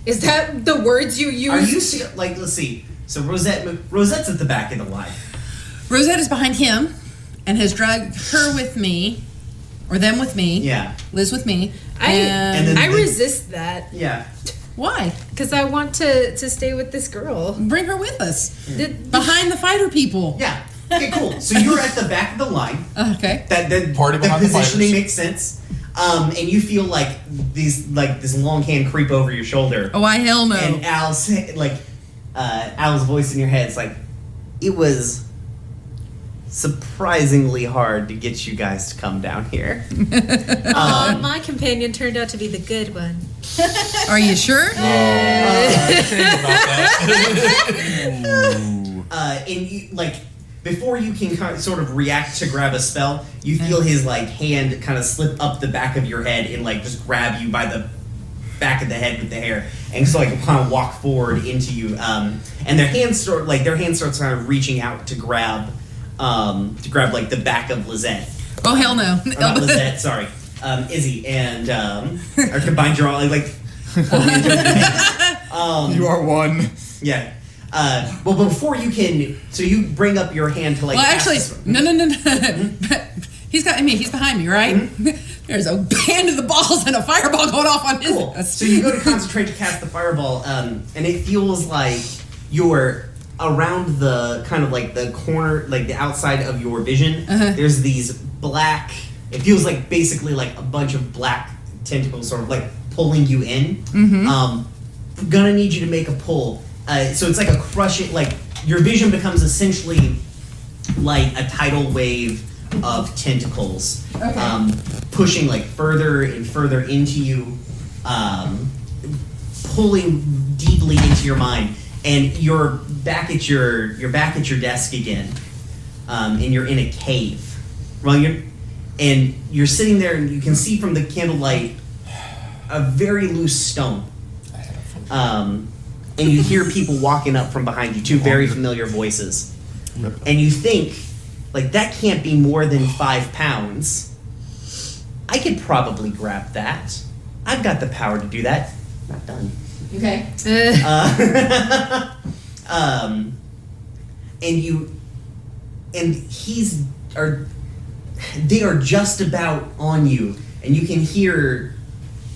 Is that the words you use? Are you, like, let's see. So Rosette's at the back of the line. Rosette is behind him and has dragged her with me, or them with me. Yeah. Liz with me. And then- I resist that Yeah. Why? because I want to stay with this girl. Bring her with us. Did- Behind the fighter people. Yeah. Okay, cool. So you're at the back of the line. Okay. That Party the behind the positioning fighters. makes sense. And you feel like this long hand creep over your shoulder. Oh, I hell no. And Al's voice in your head is like, it was surprisingly hard to get you guys to come down here. my companion turned out to be the good one. Are you sure? And you, like, before you can kind of, sort of react to grab a spell, you feel his like hand kind of slip up the back of your head and like just grab you by the back of the head with the hair, and so like kind of walk forward into you. And their hands starts kind of reaching out to grab like the back of Lizette. Oh, hell no. Or not Lizette, sorry, Izzy, and or combine your all like. You are one. Yeah. Well, before you can, so you bring up your hand to like. Well, cast actually, this- no. He's behind me, right? There's a hand of the balls and a fireball going off on his. Cool. So you go to concentrate to cast the fireball, and it feels like you're around the kind of like the corner, like the outside of your vision. There's these black. It feels like basically like a bunch of black tentacles, sort of like pulling you in. Gonna need you to make a pull. So it's like a crushing. Like your vision becomes essentially like a tidal wave of tentacles, pushing like further and further into you, pulling deeply into your mind, and you're back at your desk again, and you're in a cave. Well, you're sitting there, and you can see from the candlelight a very loose stone. And you hear people walking up from behind you, two very familiar voices, and you think, like, that can't be more than 5 pounds. I could probably grab that. I've got the power to do that. Not done. Okay. They are just about on you, and you can hear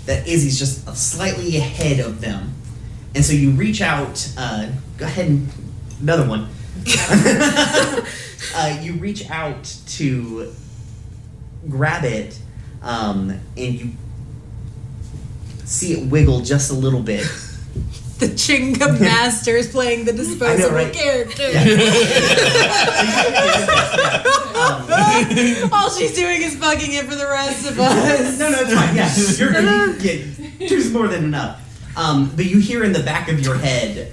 that Izzy's just slightly ahead of them. And so you reach out, go ahead and, another one. You reach out to grab it, and you see it wiggle just a little bit. The Chinga Master is playing the disposable right? character. Yeah. All she's doing is bugging it for the rest of us. No, it's fine. Yeah, two's more than enough. But you hear in the back of your head,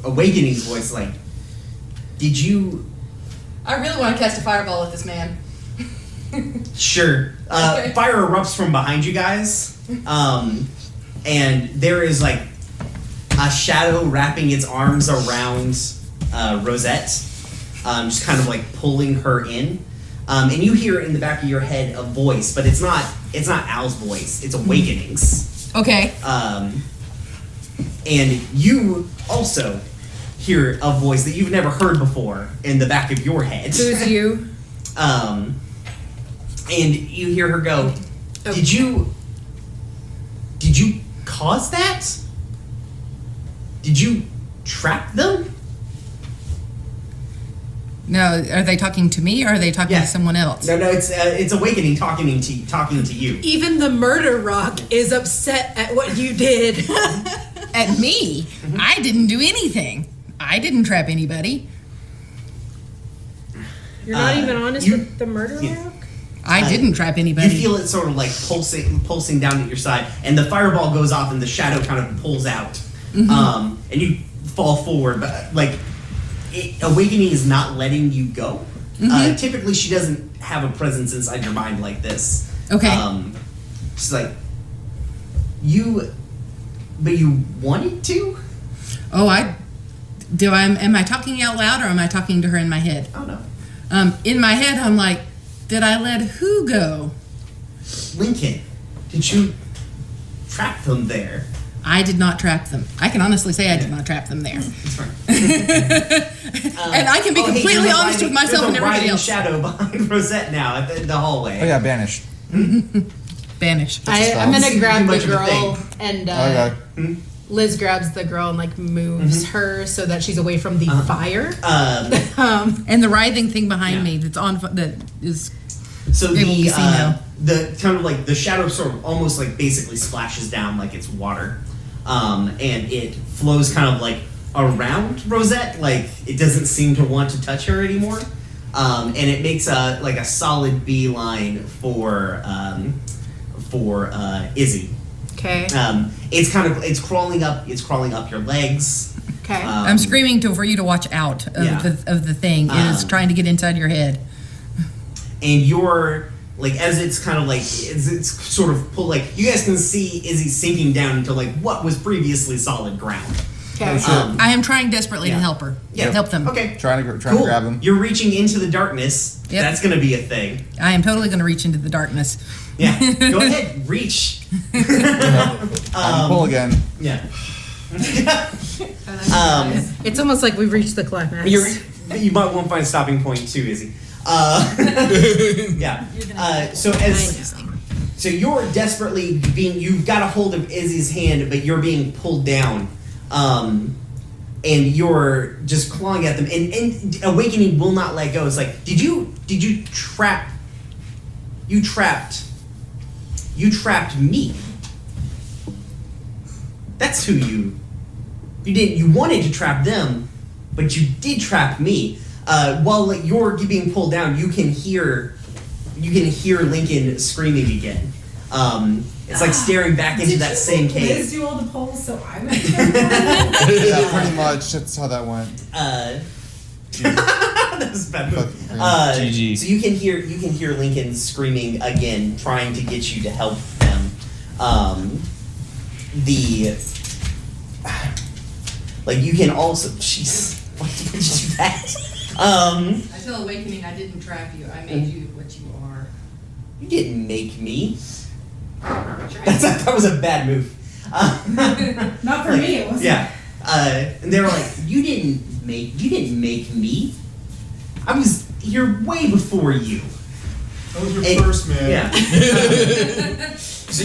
Awakening's voice, like, did you? I really want to cast a fireball at this man. Sure. Okay. Fire erupts from behind you guys, and there is like a shadow wrapping its arms around Rosette, just kind of like pulling her in. And you hear in the back of your head a voice, but it's not Al's voice. It's Awakening's. Okay. And you also hear a voice that you've never heard before in the back of your head. Who's you? And you hear her go, Did you cause that? Did you trap them? No, are they talking to me or are they talking Yeah. to someone else? No, it's Awakening talking to you. Even the murder rock is upset at what you did. At me? I didn't do anything. I didn't trap anybody. You're not even honest you- with the murder yeah. rock? I didn't trap anybody. You feel it sort of like pulsing down at your side, and the fireball goes off, and the shadow kind of pulls out, and you fall forward. But like, Awakening is not letting you go. Typically, she doesn't have a presence inside your mind like this. Okay. She's like, but you wanted to. Oh, Am I talking out loud or am I talking to her in my head? Oh no. In my head, I'm like, did I let who go? Lincoln, did you trap them there? I did not trap them. I can honestly say I did not trap them there. That's fine. And I can be completely honest with myself and everybody else. There's a shadow behind Rosette now at the hallway. Oh yeah, banished. Banished. I'm gonna grab Too the much of a girl and Okay. Liz grabs the girl and like moves her so that she's away from the fire. And the writhing thing behind Yeah. me that is So able to be seen now. the kind of like the shadow sort of almost like basically splashes down like it's water, and it flows kind of like around Rosette, like it doesn't seem to want to touch her anymore, and it makes a solid beeline for Izzy. Okay. It's crawling up your legs. Okay. I'm screaming for you to watch out of the thing. It is trying to get inside your head. And you're like, as it's kind of like it's sort of you guys can see Izzy sinking down into like what was previously solid ground. Okay. I am trying desperately to help her. Yeah. Help them. Okay. Trying to Cool. grab him. You're reaching into the darkness. Yep. That's going to be a thing. I am totally going to reach into the darkness. Yeah. Go ahead. Reach. I can pull again. Yeah. It's almost like we've reached the climax. You might want to find a stopping point too, Izzy. Yeah. So you're desperately you've got a hold of Izzy's hand, but you're being pulled down, and you're just clawing at them. And Awakening will not let go. It's like, did you trap? You trapped me. That's who you didn't. You wanted to trap them, but you did trap me. While you're being pulled down, you can hear Lincoln screaming again. It's like staring back into that same cave. Liz do all the polls, so I would. Yeah, pretty much. That's how that went. That was a bad move. GG. So you can hear Lincoln screaming again, trying to get you to help them. You can also. Jeez, why did you do that? I tell Awakening I didn't trap you. I made you what you are. You didn't make me. That was a bad move. Not for me, it wasn't. Yeah. And they were like, you didn't make me. I was here way before you. That was your And- first man. Yeah. So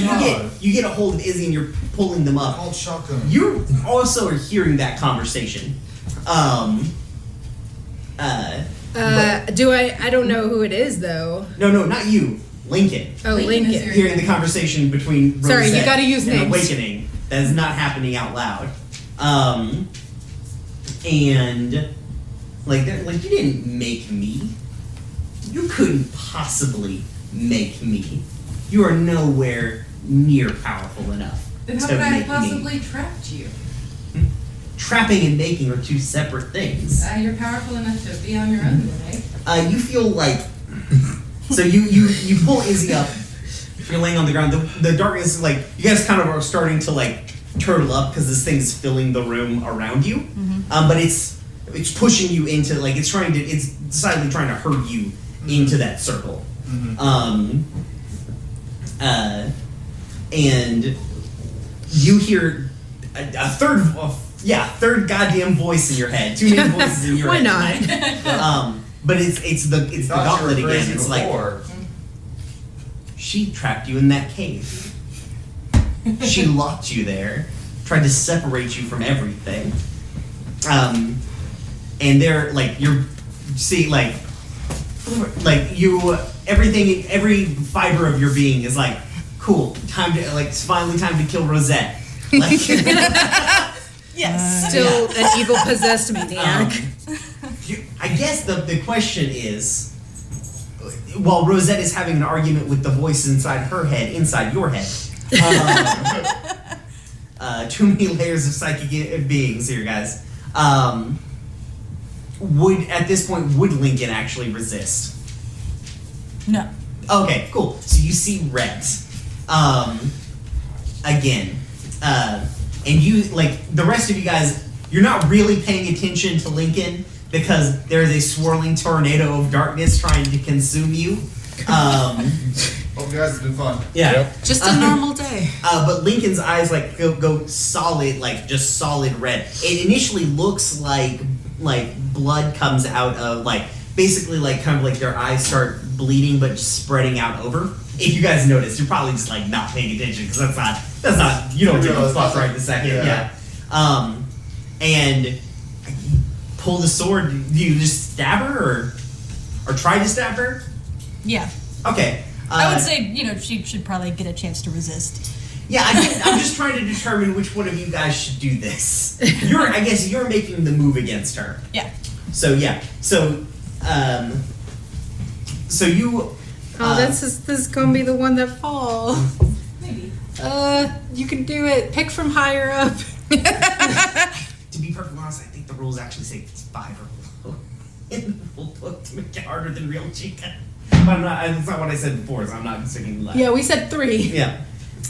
you get a hold of Izzy and you're pulling them up. Called shotgun. You also are hearing that conversation. Do I don't know who it is though. No, not you. Lincoln. Oh, Lincoln is Lincoln. Hearing the conversation between Sorry, you Rosette gotta use and names. Awakening. That is not happening out loud. And they're like, you didn't make me. You couldn't possibly make me. You are nowhere near powerful enough Then how to could I make have possibly trapped you? me. Trapping and making are two separate things. You're powerful enough to be on your own, right? You feel like so you pull Izzy up. You're laying on the ground. The darkness is like you guys kind of are starting to like turtle up because this thing's filling the room around you. But it's pushing you into it's decidedly trying to herd you into that circle. And you hear a third goddamn voice in your head. Too many voices in your Why head. not? But it's the gauntlet again. It's like she trapped you in that cave. She locked you there, tried to separate you from everything. And they're like every fiber of your being is like, cool, it's finally time to kill Rosette. Yes. Still an evil possessed maniac. I guess the question is, while Rosette is having an argument with the voice inside your head, too many layers of psychic beings here, guys. At this point, would Lincoln actually resist? No. Okay, cool. So you see red. Again. And you, the rest of you guys you're not really paying attention to Lincoln because there is a swirling tornado of darkness trying to consume you. Hope you guys have been fun. Yeah. Just a normal day. But Lincoln's eyes like go solid, like just solid red. It initially looks like blood comes out of basically kind of like their eyes start bleeding but just spreading out over. If you guys notice, you're probably just not paying attention because that's not you don't do the stuff right this second. Yeah. And you pull the sword. Do you just stab her or try to stab her? Yeah. Okay. I would say, she should probably get a chance to resist. Yeah, I'm just trying to determine which one of you guys should do this. I guess you're making the move against her. Yeah. So yeah. So you. This is gonna be the one that falls. Maybe. You can do it. Pick from higher up. To be perfectly honest, I think the rules actually say it's 5 or below in the rule book to make it harder than real Chica. But that's not what I said before, so I'm not sticking to that. Yeah, we said 3. Yeah.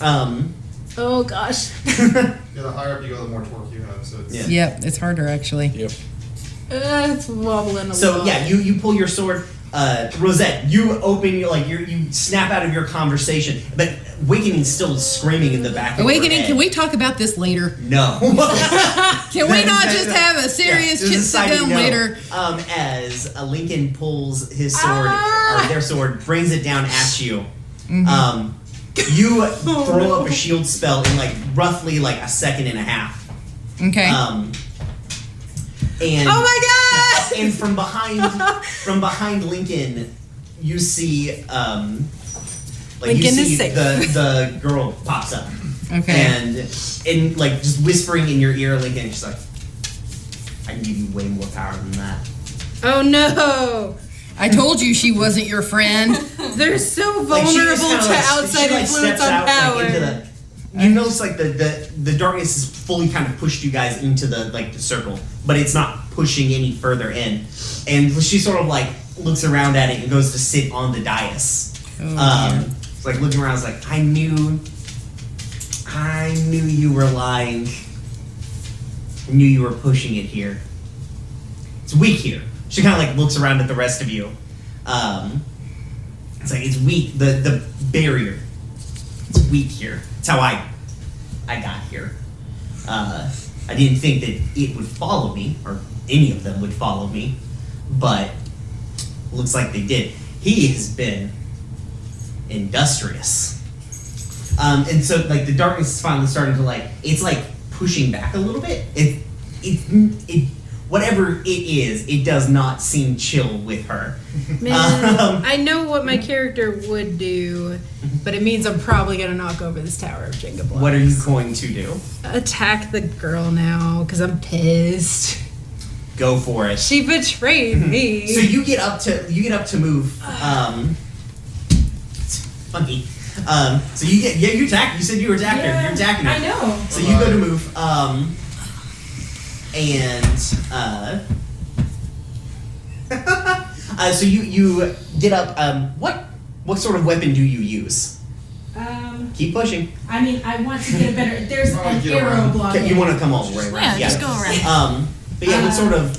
Oh gosh. Yeah, the higher up you go, the more torque you have. So it's Yeah. Yep, it's harder actually. Yep. It's wobbling a So lot. yeah, you pull your sword. Rosette, you open you snap out of your conversation, but Awakening's still screaming in the back of Awakening, your head. can we talk about this later? No. Can we not just have a serious just chit a sit side down note. later? As Lincoln pulls his sword, or their sword, brings it down at you. You throw up a shield spell in roughly a second and a half. Okay. And Oh my god! and from behind Lincoln, you see Lincoln is safe. the girl pops up. Okay. And just whispering in your ear, Lincoln, she's like, I can give you way more power than that. Oh no! I told you she wasn't your friend. They're so Like, she just vulnerable kinda, to outside influence steps on out, power. into you notice the darkness has fully kind of pushed you guys into the circle, but it's not pushing any further in. And she sort of looks around at it and goes to sit on the dais. It's looking around. It's like, I knew you were lying. I knew you were pushing it here. It's weak here. She kind of looks around at the rest of you. It's weak. The barrier. It's weak here. It's how I got here. I didn't think that it would follow me, or any of them would follow me, but looks like they did. He has been industrious. And so the darkness is finally starting to it's pushing back a little bit. It whatever it is, it does not seem chill with her. Man, I know what my character would do, but it means I'm probably gonna knock over this tower of Jenga blocks. What are you going to do? Attack the girl now, because I'm pissed. Go for it. She betrayed me. So you get up to move. It's funny. So you attack. You said you were attacking her. You're attacking her. I know. So you go to move. So you get up. What sort of weapon do you use? Keep pushing. I mean, I want to get a better. There's an get arrow around. block. Okay, you want to come all the way around? Yeah, just go around. But yeah,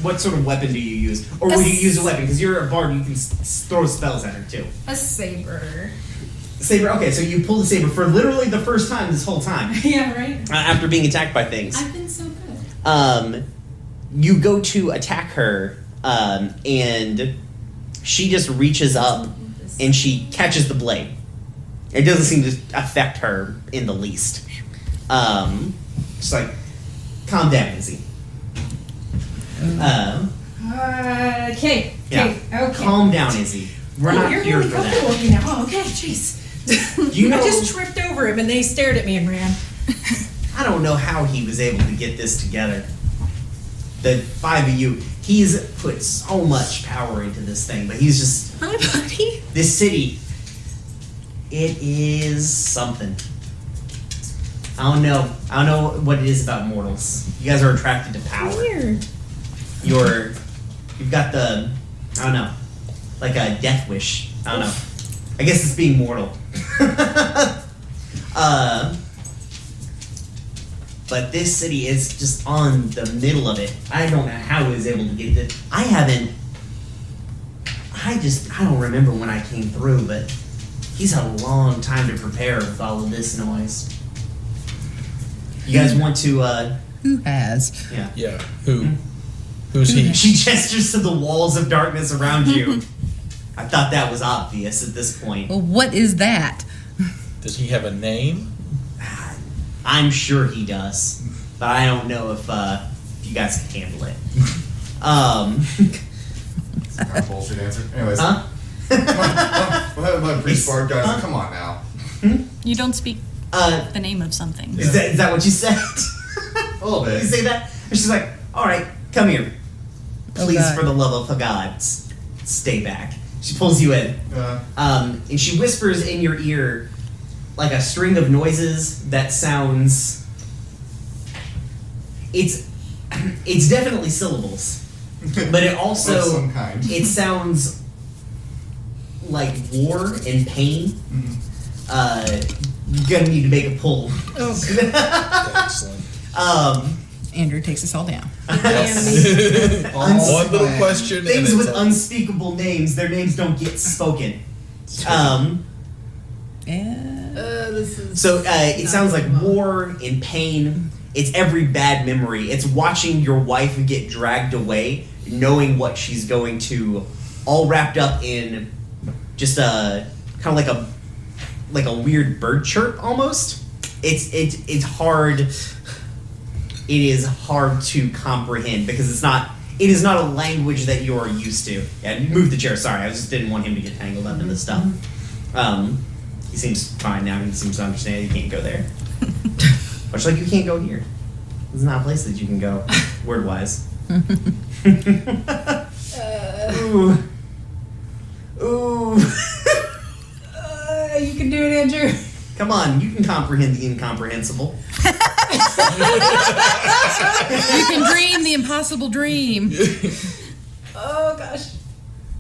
what sort of weapon do you use, or would you use a weapon? Because you're a bard, you can throw spells at her too. A saber. Saber. Okay, so you pull the saber for literally the first time this whole time Yeah, right? after being attacked by things. I've been so good. You go to attack her, and she just reaches up and she catches the blade. It doesn't seem to affect her in the least. Just calm down, Izzy. Okay. Yeah. Okay. Calm down, Izzy. We're not You're here really for comfortable that. with me now. Oh, okay, jeez. You know, I just tripped over him and they stared at me and ran. I don't know how he was able to get this together. The 5 of you, he's put so much power into this thing, but he's just... Hi, buddy. This city, it is something. I don't know what it is about mortals. You guys are attracted to power. Weird. You've got the, I don't know, like a death wish. I don't know. I guess it's being mortal. But this city is just on the middle of it. I don't know how he was able to get this. I don't remember when I came through, but he's had a long time to prepare with all of this noise. You guys want to, Who has? yeah. Yeah. Who? Who's he? She gestures to the walls of darkness around you. I thought that was obvious at this point. Well, what is that? Does he have a name? I'm sure he does, but I don't know if you guys can handle it. It's kind of bullshit answer. Anyways. Huh? We'll have my priest bard guys. Come on now. You don't speak the name of something. Is that what you said? A little bit. You say that? And she's like, all right, come here. Please, God. for the love of God, stay back. She pulls you in. And she whispers in your ear like a string of noises that sounds... It's definitely syllables. But it also... Of some kind. It sounds like war and pain. You're gonna need to make a pull. Excellent. Andrew takes us all down. One little question. Things and with it's unspeakable names, their names don't get spoken. So it sounds like war and pain. It's every bad memory. It's watching your wife get dragged away, knowing what she's going to, all wrapped up in just a kind of like a weird bird chirp almost. It's hard. It is hard to comprehend because it is not a language that you are used to. Yeah, move the chair. Sorry, I just didn't want him to get tangled up in this stuff. He seems fine now. He seems to understand you can't go there. Much like you can't go here. This is not a place that you can go, word-wise. Ooh. Ooh. You can do it, Andrew. Come on, you can comprehend the incomprehensible. You can dream the impossible dream. Oh gosh.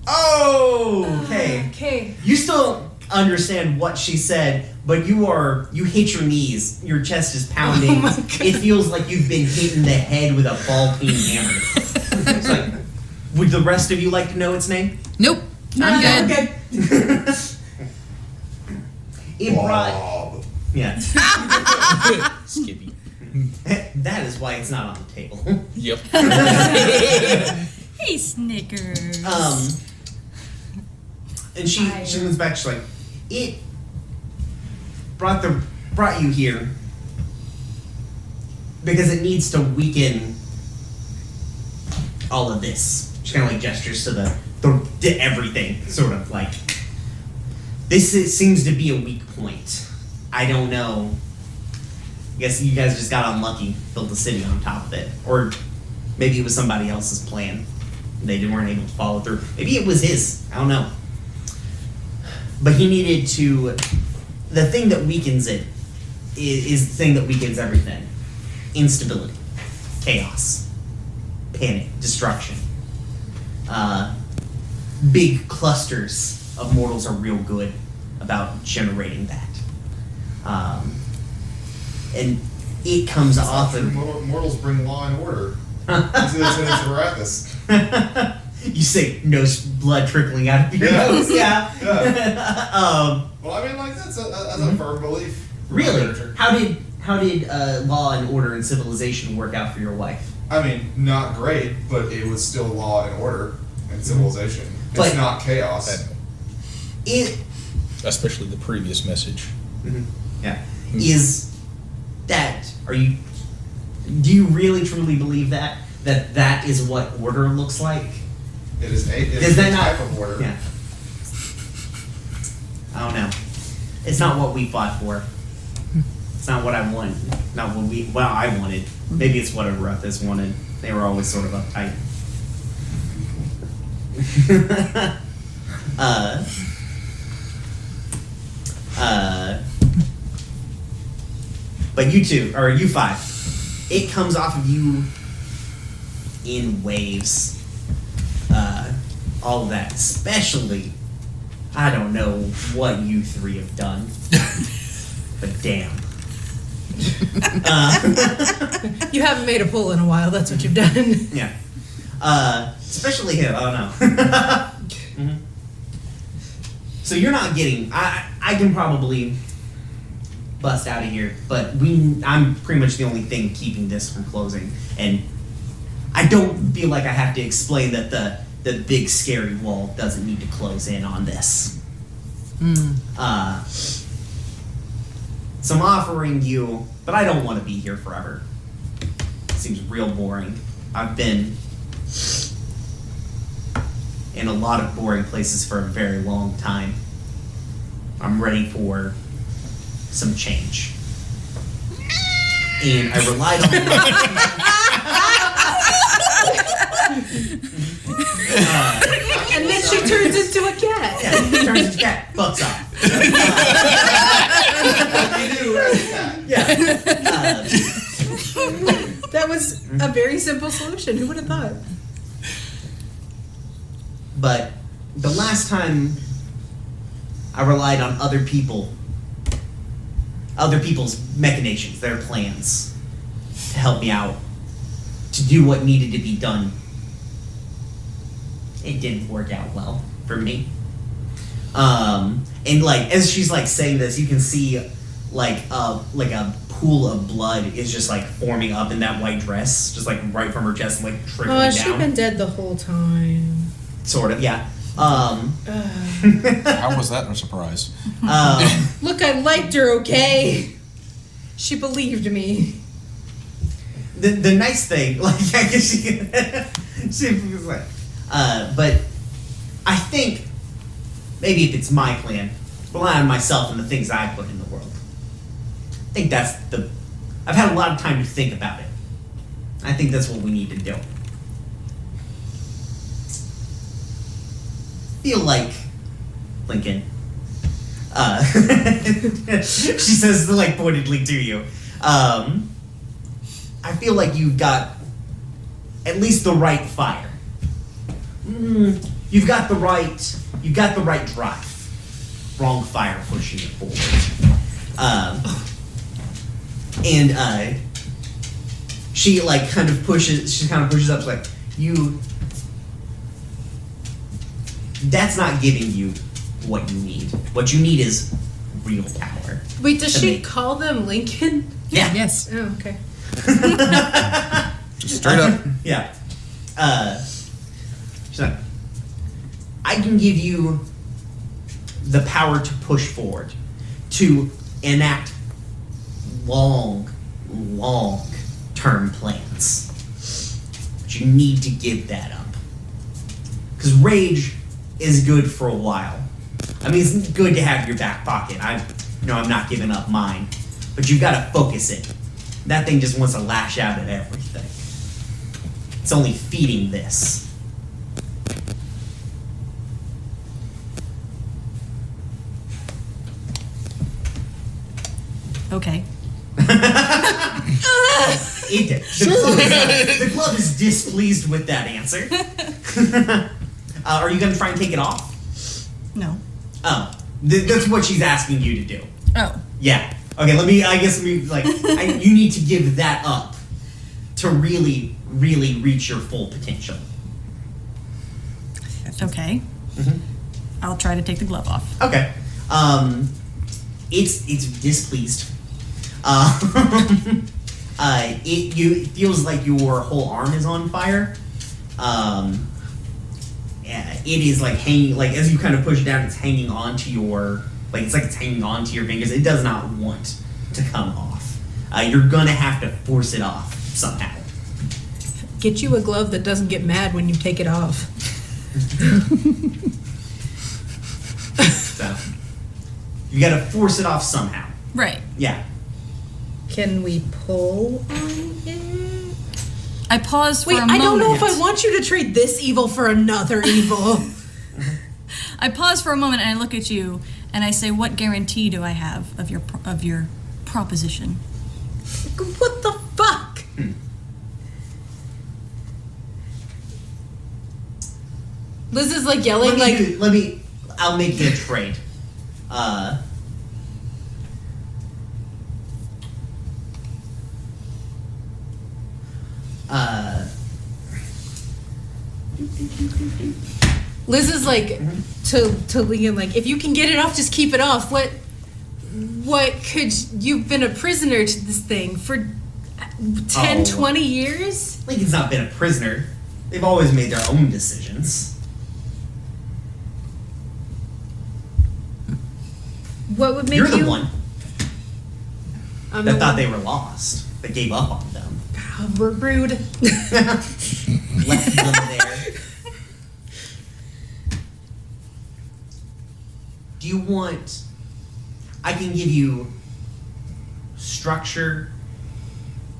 Oh, okay. Okay. You still understand what she said, but you hit your knees. Your chest is pounding. Oh my God. It feels like you've been hit in the head with a ball-peen hammer. It's like, would the rest of you like to know its name? Nope. I'm good. Okay. It brought... Bob. Yeah. Skippy. That is why it's not on the table. Yep. Hey, Snickers. And she leans back. She's like, "It brought you here because it needs to weaken all of this." She kind of like gestures to the everything, sort of like this seems to be a weak point. I don't know. I guess you guys just got unlucky, built a city on top of it, or maybe it was somebody else's plan. They weren't able to follow through. Maybe it was his. I don't know. But he needed to. The thing that weakens it is the thing that weakens everything: instability, chaos, panic, destruction. Big clusters of mortals are real good about generating that. And it comes off of. Mortals bring law and order. These are the Arathis. You say no blood trickling out of your nose, yeah. Well, I mean, like that's a firm belief. Really? Literature. How did law and order and civilization work out for your wife? I mean, not great, but it was still law and order and civilization. But- It's not chaos. It Especially the previous message. yeah. Is that do you really truly believe that is what order looks like? It is Is a that not type of order. Yeah. I don't know. It's not what we fought for. It's not what I want. Not what I wanted. Maybe it's what Arathis wanted. They were always sort of uptight. But you two, or you five, it comes off of you in waves. All of that, especially, I don't know what you three have done, but damn, You haven't made a pull in a while. That's what you've done. Yeah. Especially him. Oh no. Mhm. So you're not getting. I can probably bust out of here, but I'm pretty much the only thing keeping this from closing, and I don't feel like I have to explain that the big scary wall doesn't need to close in on this. So I'm offering you, but I don't want to be here forever. Seems real boring. I've been in a lot of boring places for a very long time. I'm ready for some change. And I relied on And then she turns into a cat. yeah, turns into cat, fucks off. Yeah. That was a very simple solution. Who would have thought? But the last time I relied on other people's machinations, their plans, to help me out, to do what needed to be done, it didn't work out well for me. And like as she's like saying this, you can see like a pool of blood is just like forming up in that white dress, just like right from her chest and like trickling Oh, down. she's been dead the whole time. Sort of, yeah. How was that a surprise? Look, I liked her, okay? She believed me. The nice thing, like I guess she was like, but I think maybe if it's my plan, rely on myself and the things I put in the world. I think I've had a lot of time to think about it. I think that's what we need to do. Feel like Lincoln. She says like pointedly to you. I feel like you've got at least the right fire. You've got the right drive. Wrong fire pushing it forward. And she like kind of pushes up like you. That's not giving you what you need. What you need is real power. Wait, does To she make- call them Lincoln? Yeah. Yes. Oh, okay. Straight up. Yeah. She's like, I can give you the power to push forward, to enact long-term plans. But you need to give that up. Because rage is good for a while. I mean, it's good to have your back pocket. I'm not giving up mine. But you've got to focus it. That thing just wants to lash out at everything. It's only feeding this. Okay. The club is displeased with that answer. Are you going to try and take it off? No. Oh, that's what she's asking you to do. Oh. Yeah. Okay. You need to give that up to really, really reach your full potential. Okay. Mhm. I'll try to take the glove off. Okay. It's displeased. It feels like your whole arm is on fire. It is like hanging, like as you kind of push it down, it's hanging onto your, it's hanging onto your fingers. It does not want to come off. You're gonna have to force it off somehow. Get you a glove that doesn't get mad when you take it off. So you gotta force it off somehow. Right. Yeah. Can we pull on it? I pause for Wait, a moment. I don't know if I want you to trade this evil for another evil. I pause for a moment and I look at you and I say, "What guarantee do I have of your proposition?" What the fuck? Liz is like yelling I'll make you a trade. Liz is like to Leon, like, if you can get it off, just keep it off. What could you've been a prisoner to this thing for 10, 20 years? Lincoln's not been a prisoner. They've always made their own decisions. What would make You're you? the one I'm that the thought one. they were lost, that gave up on them. Oh, we're rude. Left them there. Do you want... I can give you structure,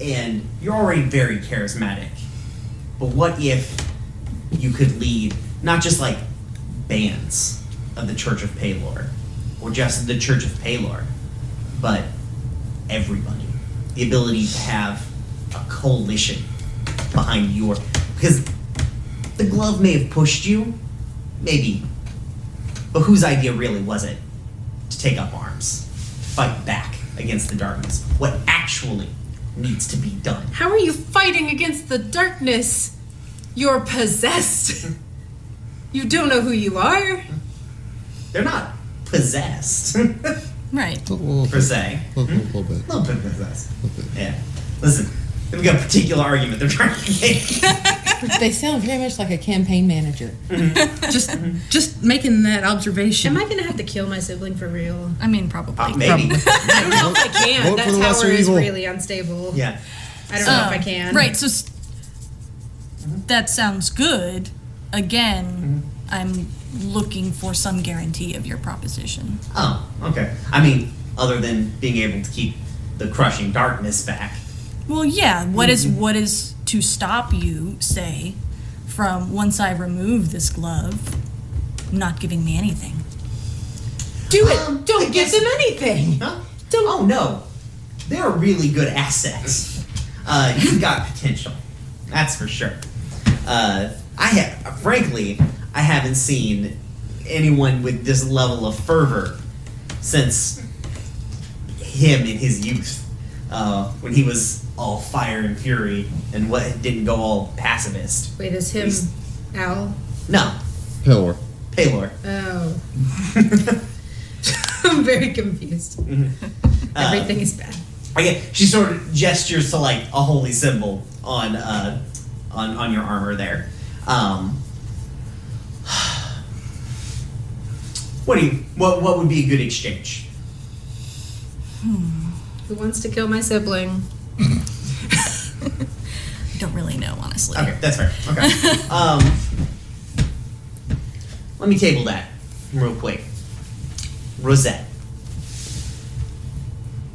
and you're already very charismatic. But what if you could lead not just like bands of the Church of Palor, or just the Church of Palor, but everybody? The ability to have a coalition behind your... Because the glove may have pushed you, maybe, but whose idea really was it to take up arms, fight back against the darkness? What actually needs to be done? How are you fighting against the darkness? You're possessed. You don't know who you are. They're not possessed, Right. per se. A little bit. A little bit possessed. Yeah. Listen, they've got a particular argument they're trying to make. They sound very much like a campaign manager. Just making that observation. Am I gonna have to kill my sibling for real? I mean, probably. Maybe. I don't know if I can. Vote That for the lesser tower is evil. really unstable. Yeah. I don't know if I can. Right, so that sounds good. Again, I'm looking for some guarantee of your proposition. Oh, okay. I mean, other than being able to keep the crushing darkness back. Well, yeah, what is to stop you, say, from once I remove this glove, not giving me anything? Do it. I Don't give guess- them anything. Huh? Oh no, they're a really good asset. You've got potential, that's for sure. Frankly, I haven't seen anyone with this level of fervor since him in his youth, when he was all fire and fury and what didn't go all pacifist. Wait, is him Al? No, Pillar. Paylor. Oh. I'm very confused. Everything is bad. Okay, she sort of gestures to like a holy symbol on your armor there. What would be a good exchange? Who wants to kill my sibling? I don't really know, honestly. Okay, that's fair. Okay. Let me table that real quick. Rosette.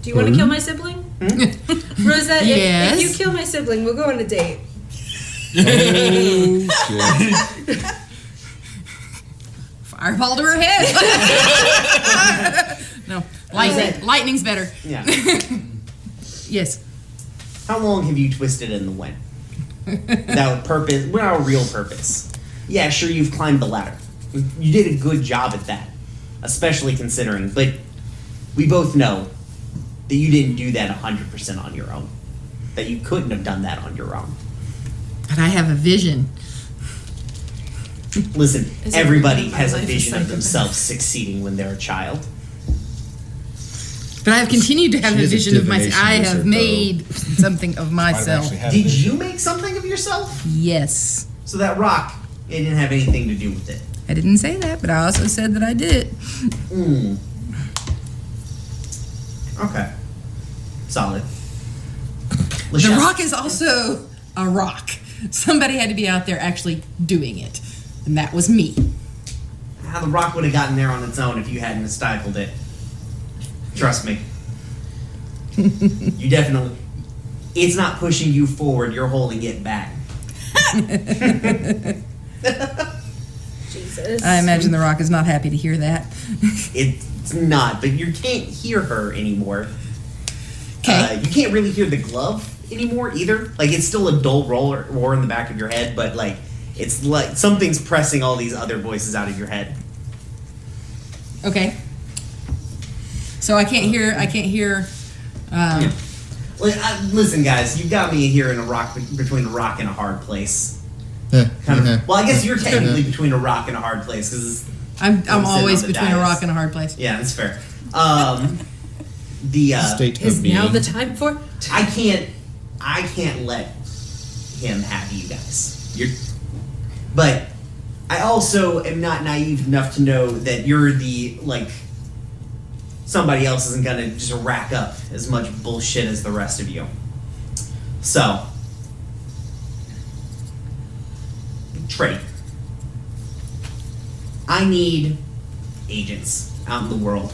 Do you want to kill my sibling? Rosette, Yes. if you kill my sibling, we'll go on a date. Oh, shit. Fireball to her head. No, lightning's better. Yeah. Yes. How long have you twisted in the wind? Without purpose, without a real purpose. Yeah, sure, you've climbed the ladder. You did a good job at that, especially considering. But we both know that you didn't do that 100% on your own. That you couldn't have done that on your own. But I have a vision. Listen, Is everybody everyone in my has a life a vision of psychopath? themselves succeeding when they're a child. But I have continued to have She a is a vision of myself. divination I wizard, have made something of Might have myself. actually had a Did vision. you make something of yourself? Yes. So that rock, it didn't have anything to do with it. I didn't say that, but I also said that I did. Hmm. Okay. Solid. The Lachelle. rock is also a rock. Somebody had to be out there actually doing it. And that was me. How the rock would have gotten there on its own if you hadn't stifled it. Trust me. You definitely... It's not pushing you forward, you're holding it back. Jesus. I imagine the rock is not happy to hear that. It's not, but you can't hear her anymore. Okay. You can't really hear the glove anymore either. Like, it's still a dull roar in the back of your head, but like, it's like something's pressing all these other voices out of your head. Okay. So I can't hear Listen, guys, you got me here in between a rock and a hard place. Yeah, Kind of. yeah. Well, I guess you're technically between a rock and a hard place because I'm sitting always on the between a dais. rock and a hard place. yeah, that's fair. The State Is of being. now the time for? I can't let him have you guys. But I also am not naive enough to know that you're somebody else isn't gonna just rack up as much bullshit as the rest of you. So, trade. I need agents out in the world.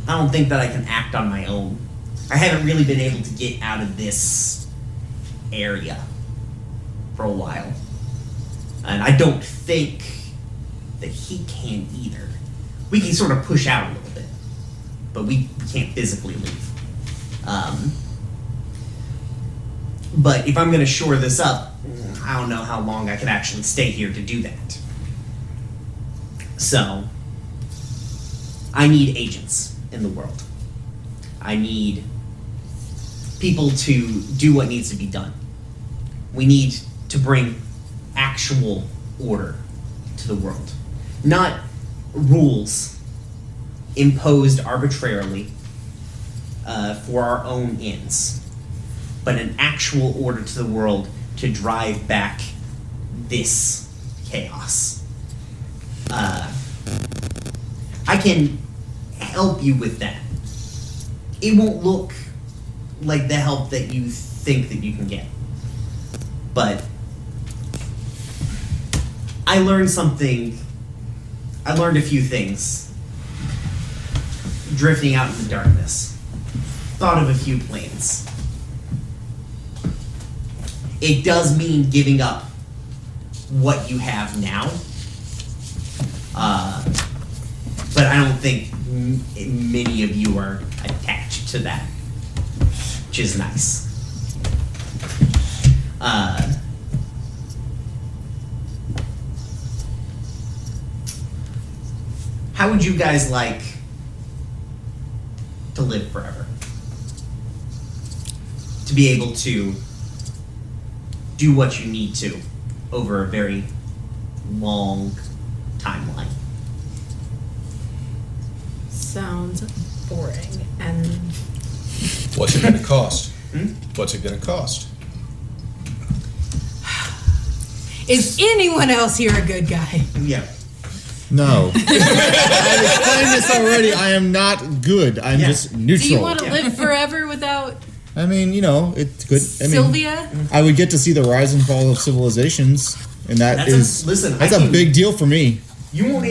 I don't think that I can act on my own. I haven't really been able to get out of this area for a while. And I don't think that he can either. We can sort of push out a little bit, but we can't physically leave. But if I'm going to shore this up, I don't know how long I can actually stay here to do that. So, I need agents in the world. I need people to do what needs to be done. We need to bring actual order to the world. Not rules imposed arbitrarily for our own ends, but an actual order to the world to drive back this chaos. I can help you with that. It won't look like the help that you think that you can get. But I learned a few things drifting out in the darkness. Thought of a few plans. It does mean giving up what you have now. But I don't think many of you are attached to that, which is nice. How would you guys like to live forever? To be able to do what you need to over a very long timeline. Sounds boring and What's it gonna cost? What's it gonna cost? is anyone else here a good guy? Yeah. No. I've explained this already. I am not good. I'm Yeah. just neutral. Do you want to Yeah. live forever without I mean, it's good. I mean, Sylvia? I would get to see the rise and fall of civilizations, and that's a big deal for me. You won't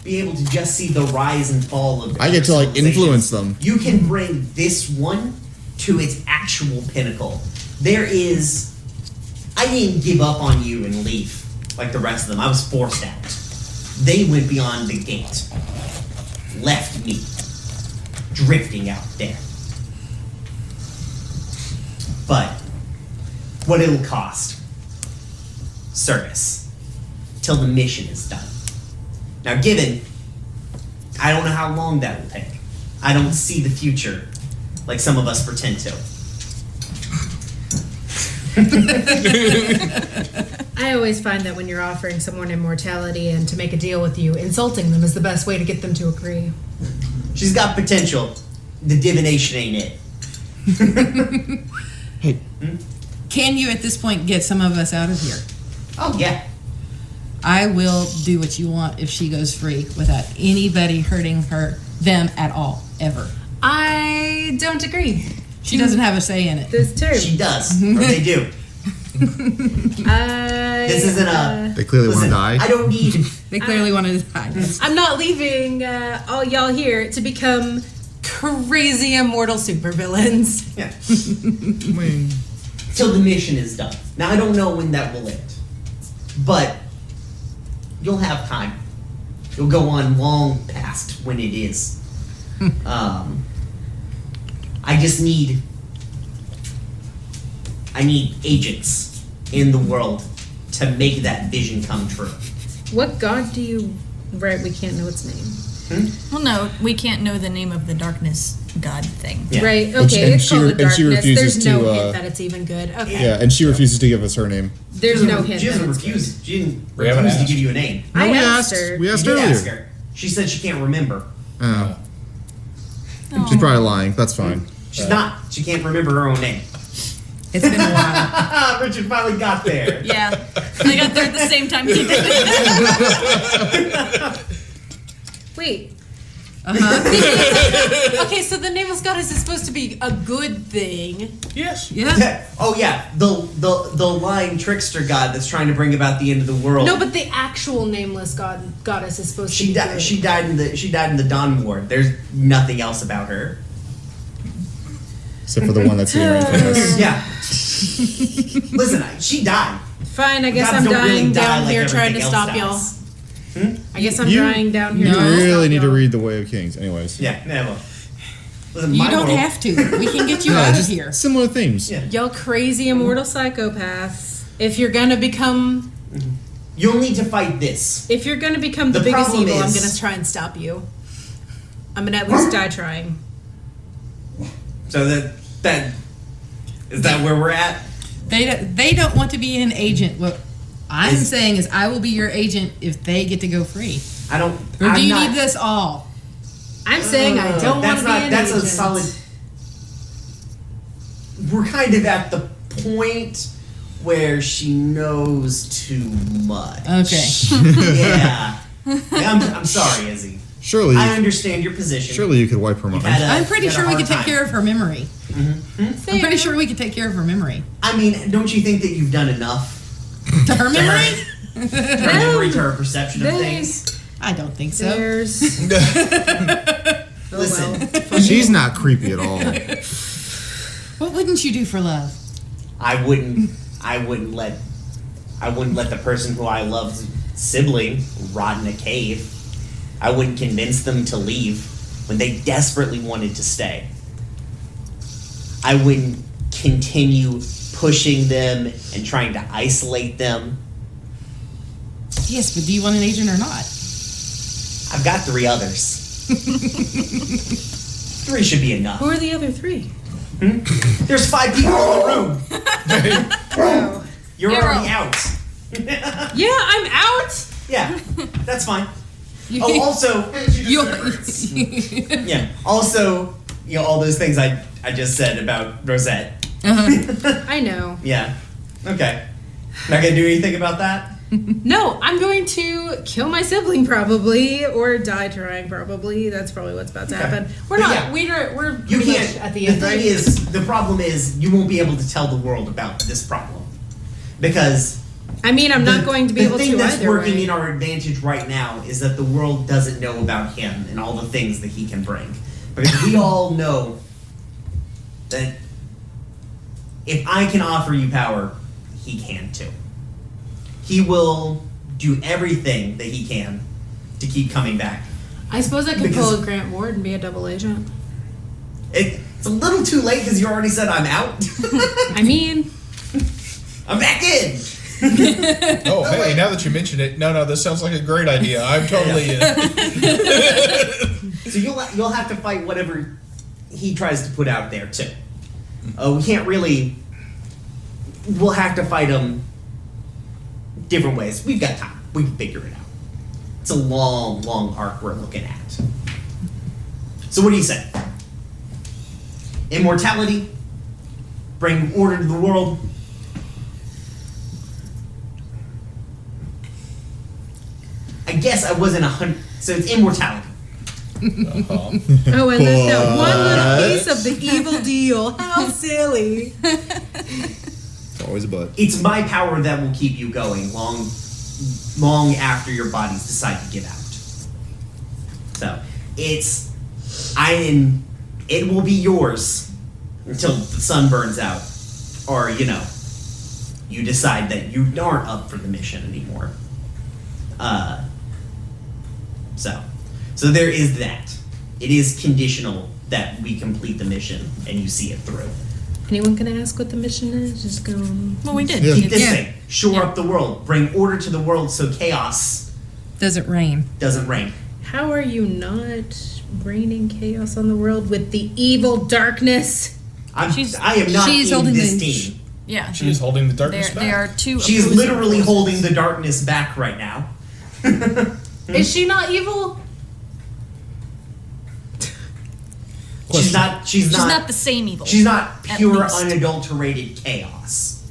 be able to just see the rise and fall of. I get to other influence civilizations. them. You can bring this one to its actual pinnacle. I didn't give up on you and leave like the rest of them. I was forced out. They went beyond the gate, left me drifting out there. But what it'll cost, service, till the mission is done. Now, given, I don't know how long that will take. I don't see the future like some of us pretend to. I always find that when you're offering someone immortality and to make a deal with you, insulting them is the best way to get them to agree. She's got potential. The divination ain't it. Hey, Can you at this point get some of us out of here? Oh, yeah. I will do what you want if she goes free without anybody hurting them at all, ever. I don't agree. She doesn't have a say in it. This term. She does. Or they do. This isn't a... they clearly want to Listen, die. I don't need... They clearly wanted to hide. I'm not leaving all y'all here to become crazy immortal supervillains. Yeah. Wing. Till the mission is done. Now, I don't know when that will end. But you'll have time. You'll go on long past when it is. I need agents in the world to make that vision come true. What god do you... Right, we can't know its name. Well, no, we can't know the name of the darkness god thing. Yeah. Right. And she- Okay. and It's she called re- the and she darkness. refuses There's no to, hint that it's even good. Okay. Yeah, and she refuses to give us her name. There's no hint. She that doesn't it's good. refuse. She didn't We haven't refuse to asked. give you a name. I we asked asked. her. We asked You did earlier. ask her. She said she can't remember. Oh. Oh. She's probably lying. That's fine. She's not. She can't remember her own name. It's been a while. Richard finally got there. Yeah, I got there at the same time he did. Wait. Uh-huh. Okay, so the nameless goddess is supposed to be a good thing. Yes. Yeah. Oh yeah, the lying trickster god that's trying to bring about the end of the world. No, but the actual nameless goddess is supposed to she be died. good. She died in the Dawn Ward. There's nothing else about her. Except for the one that's here in front of us. Yeah. Listen, she died. Fine, I guess Gods I'm don't really dying die down like here trying to everything stop else y'all. dies. I guess I'm You- dying down here. You trying to really stop need to y'all. read The Way of Kings. Anyways. Yeah, never. Listen, You my don't world- have to. We can get you No, out of just here. similar themes. Yeah. Y'all crazy immortal psychopaths. If you're gonna become You'll need to fight this. the The biggest problem evil, I'm is- gonna try and stop you. I'm gonna at least die trying. So that is that where we're at? They don't want to be an agent. What I'm saying is I will be your agent if they get to go free. I don't. Or do I'm you not- need this all? I'm saying I don't want That's to be not. an That's agent. a solid. We're kind of at the point where she knows too much. Okay. Yeah. I'm sorry, Izzy. Surely, I understand your position. surely you could wipe her You've mind. had a- I'm pretty you've had sure a we hard could take time. care of her memory. I'm pretty sure we could take care of her memory. I mean, don't you think that you've done enough To her memory? to her memory, to her perception of They- things? I don't think so. There's Listen, She's not creepy at all. What wouldn't you do for love? I wouldn't let the person who I loved sibling rot in a cave. I wouldn't convince them to leave when they desperately wanted to stay. I wouldn't continue pushing them and trying to isolate them. Yes, but do you want an agent or not? I've got 3 others. 3 should be enough. who are the other 3? There's 5 people in the room. You're You're already out. out. Yeah, I'm out. Yeah, that's fine. You- Oh, also, you'll- yeah. Also, all those things I just said about Rosette. I know. Yeah. Okay. Not gonna do anything about that? No, I'm going to kill my sibling probably, or die trying probably. That's probably what's about to Okay. happen. We're But not. yeah. We're You pretty can't. much at the end, thing right? is, the problem is you won't be able to tell the world about this problem because I mean, I'm not going to be able The thing to that's either working way. in our advantage right now is that the world doesn't know about him and all the things that he can bring. Because we all know that if I can offer you power, he can too. He will do everything that he can to keep coming back. I suppose I could Because- pull a Grant Ward and be a double agent. It's a little too late because you already said I'm out. I mean, I'm back in. Oh, hey, now that you mention it, no, this sounds like a great idea. I'm totally in. So you'll have to fight whatever he tries to put out there too. We can't really. We'll have to fight him different ways. We've got time. We can figure it out. It's a long, long arc we're looking at. So what do you say? Immortality, bring order to the world. I guess I wasn't 100. So it's immortality. oh, and there's that one little piece of the evil deal. How silly! It's always a butt. It's my power that will keep you going long after your bodies decide to give out. So it will be yours until the sun burns out, or you decide that you aren't up for the mission anymore. So there is that. It is conditional that we complete the mission and you see it through. Anyone gonna ask what the mission is? Just go. Well, we did. Yeah. Keep this Yeah. thing. Shore up the world. Bring order to the world so chaos Does it rain? doesn't reign. How are you not raining chaos on the world with the evil darkness? I am not she's in holding this the- team. Yeah. She is holding the darkness They are back. two. She's opposing literally forces. holding the darkness back right now. Is she not evil? She's not. She's not the same evil. She's not At pure, least. unadulterated chaos.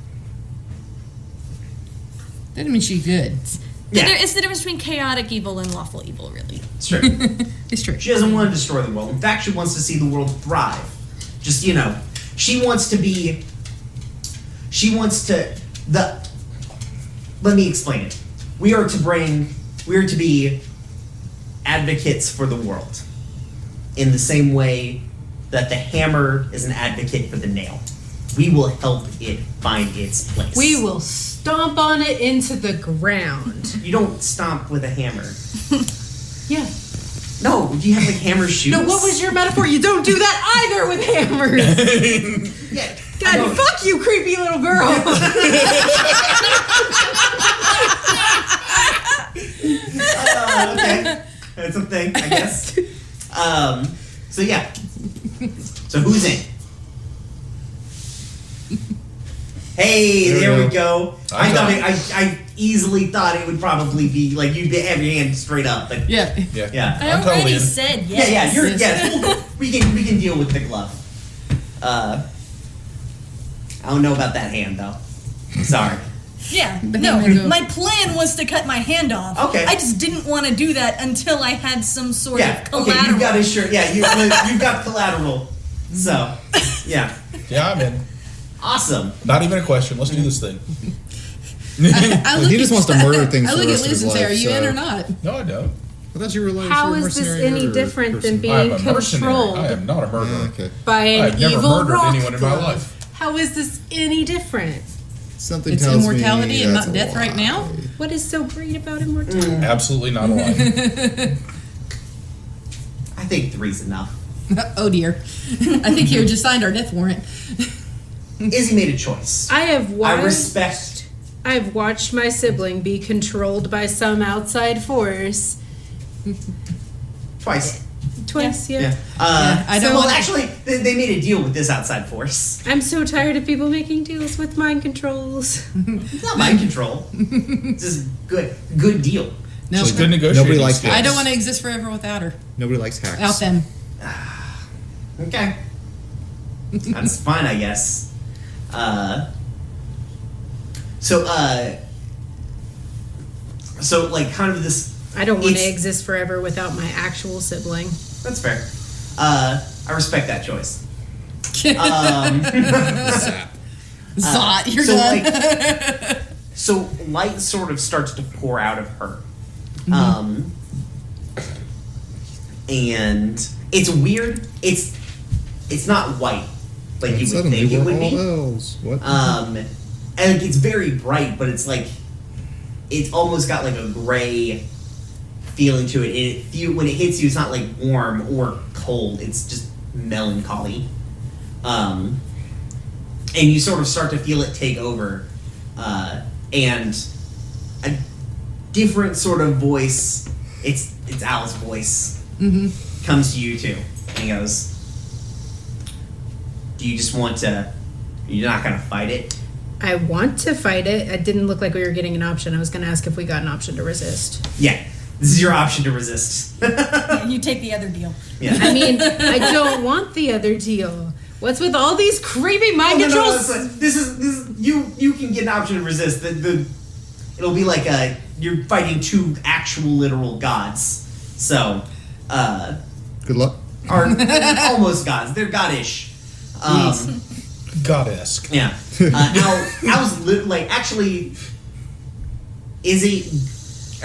That doesn't mean she's good. Yeah, It's the difference between chaotic evil and lawful evil, really. it's true. It's true. She doesn't want to destroy the world. In fact, she wants to see the world thrive. Just, she wants to be. She wants to. Let me explain it. We are to be advocates for the world. In the same way that the hammer is an advocate for the nail. We will help it find its place. We will stomp on it into the ground. You don't stomp with a hammer. Yeah. No, do you have like hammer shoes? No, what was your metaphor? You don't do that either with hammers. Yeah. God, fuck you, creepy little girl. Okay. That's a thing, I guess. So yeah. So who's in? Hey, there we go. I easily thought it would probably be like you'd have your hand straight up, but Yeah. yeah. I I'm totally already in. said yes. Yeah, we can deal with the glove. I don't know about that hand though. Sorry. Yeah. But No, then we go- my plan was to cut my hand off. Okay. I just didn't want to do that until I had some sort Yeah. of collateral. Okay, you've got a shirt. Yeah, you've got collateral. So, yeah. Yeah, I'm in. Awesome. Not even a question. Let's do this thing. I look He just wants to murder things I for look the at rest of Liz his and say, life, "Are you in so- or not?" No, I don't. I thought you were like How you're a is this mercenary any murderer different than person. being I'm a mercenary. controlled I am not a murderer. Okay. by an I've never evil murdered rock anyone in my glove? life. How is this any different? Something It's tells immortality me and that's not a death right now? lie. What is so great about immortality? Absolutely not alive. I think 3's enough. Oh dear. I think you just signed our death warrant. Izzy made a choice. I have I watched. respect. I've watched my sibling be controlled by some outside force Twice. twice. Yeah. Yeah. I don't well, wanna- actually, they made a deal with this outside force. I'm so tired of people making deals with mind controls. It's not mind control. It's just good deal. No, She's good negotiating Nobody likes skills. I don't want to exist forever without her. Nobody likes hacks. Out them. Okay. That's fine, I guess. So like kind of this. I don't want to It's- exist forever without my actual sibling. That's fair. I respect that choice. Zot, you're so done. So light sort of starts to pour out of her. And it's weird. It's not white like you would Suddenly think it we're would all be. elves. What? And it's very bright, but it's like it's almost got like a gray feeling to it. When it hits you, it's not like warm or cold. It's just melancholy. And you sort of start to feel it take over, and a different sort of voice. It's Al's voice comes to you too, and he goes, "Do you just want to? You're not gonna fight it?" I want to fight it. It didn't look like we were getting an option. I was going to ask if we got an option to resist. Yeah, this is your option to resist. You take the other deal. Yeah. I mean, I don't want the other deal. What's with all these creepy mind No, controls? this is you can get an option to resist. It'll be like you're fighting two actual literal gods. So, Good luck. are almost gods. They're godish. Goddesque. Yeah. Al's like actually Izzy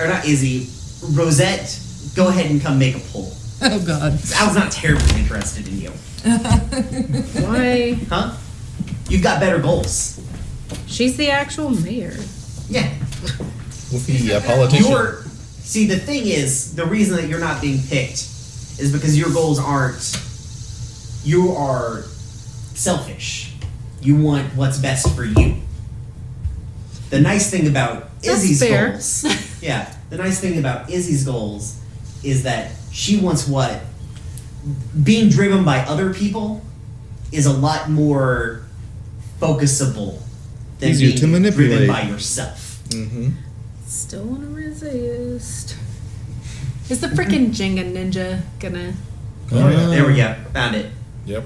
or not Izzy, Rosette, go ahead and come make a poll. Oh God. Al's not terribly interested in you. Why? Huh? You've got better goals. She's the actual mayor. Yeah. Woofy politician. See, the thing is, the reason that you're not being picked is because your goals aren't. You are selfish. You want what's best for you. The nice thing about That's Izzy's fair. goals. Yeah. The nice thing about Izzy's goals is that she wants what being driven by other people is a lot more focusable than Easier being to manipulate. driven by yourself. Mm-hmm. Still want to resist. Is the freaking Jenga ninja gonna? There we go. Found it. Yep.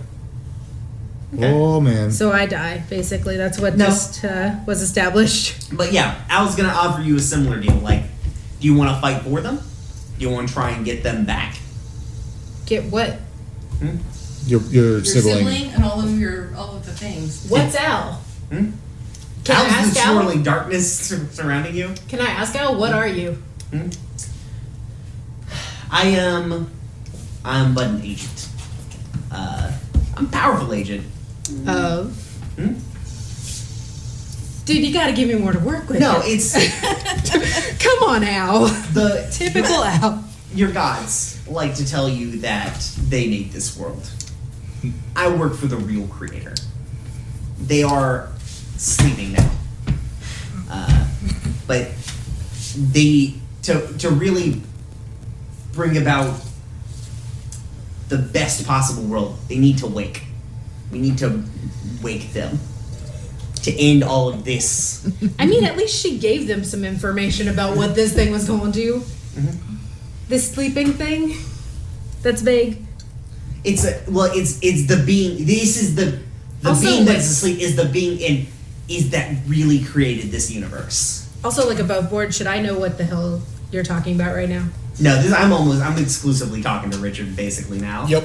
Okay. Oh man. So I die. Basically, that's what No. just was established. But yeah, Al's gonna offer you a similar deal. Like, do you want to fight for them? Do you want to try and get them back? Get what? Your Your sibling. sibling and all of the things. What's Al? Hmm? Can I Al's the ask Al? swirling darkness surrounding you. Can I ask Al? What are you? I'm but an agent. I'm a powerful agent. Of. Hmm? Dude, you gotta give me more to work with. No, here. it's Come on, Al. the Typical Al. Your gods like to tell you that they made this world. I work for the real creator. They are sleeping now. But they to really bring about the best possible world, they need to wake. We need to wake them to end all of this. I mean, at least she gave them some information about what this thing was going to do. This sleeping thing. That's vague. It's the being. This is the Also, being like- that's asleep is the being is that really created this universe. Also, like above board, should I know what the hell you're talking about right now? No, I'm exclusively talking to Richard basically now. Yep.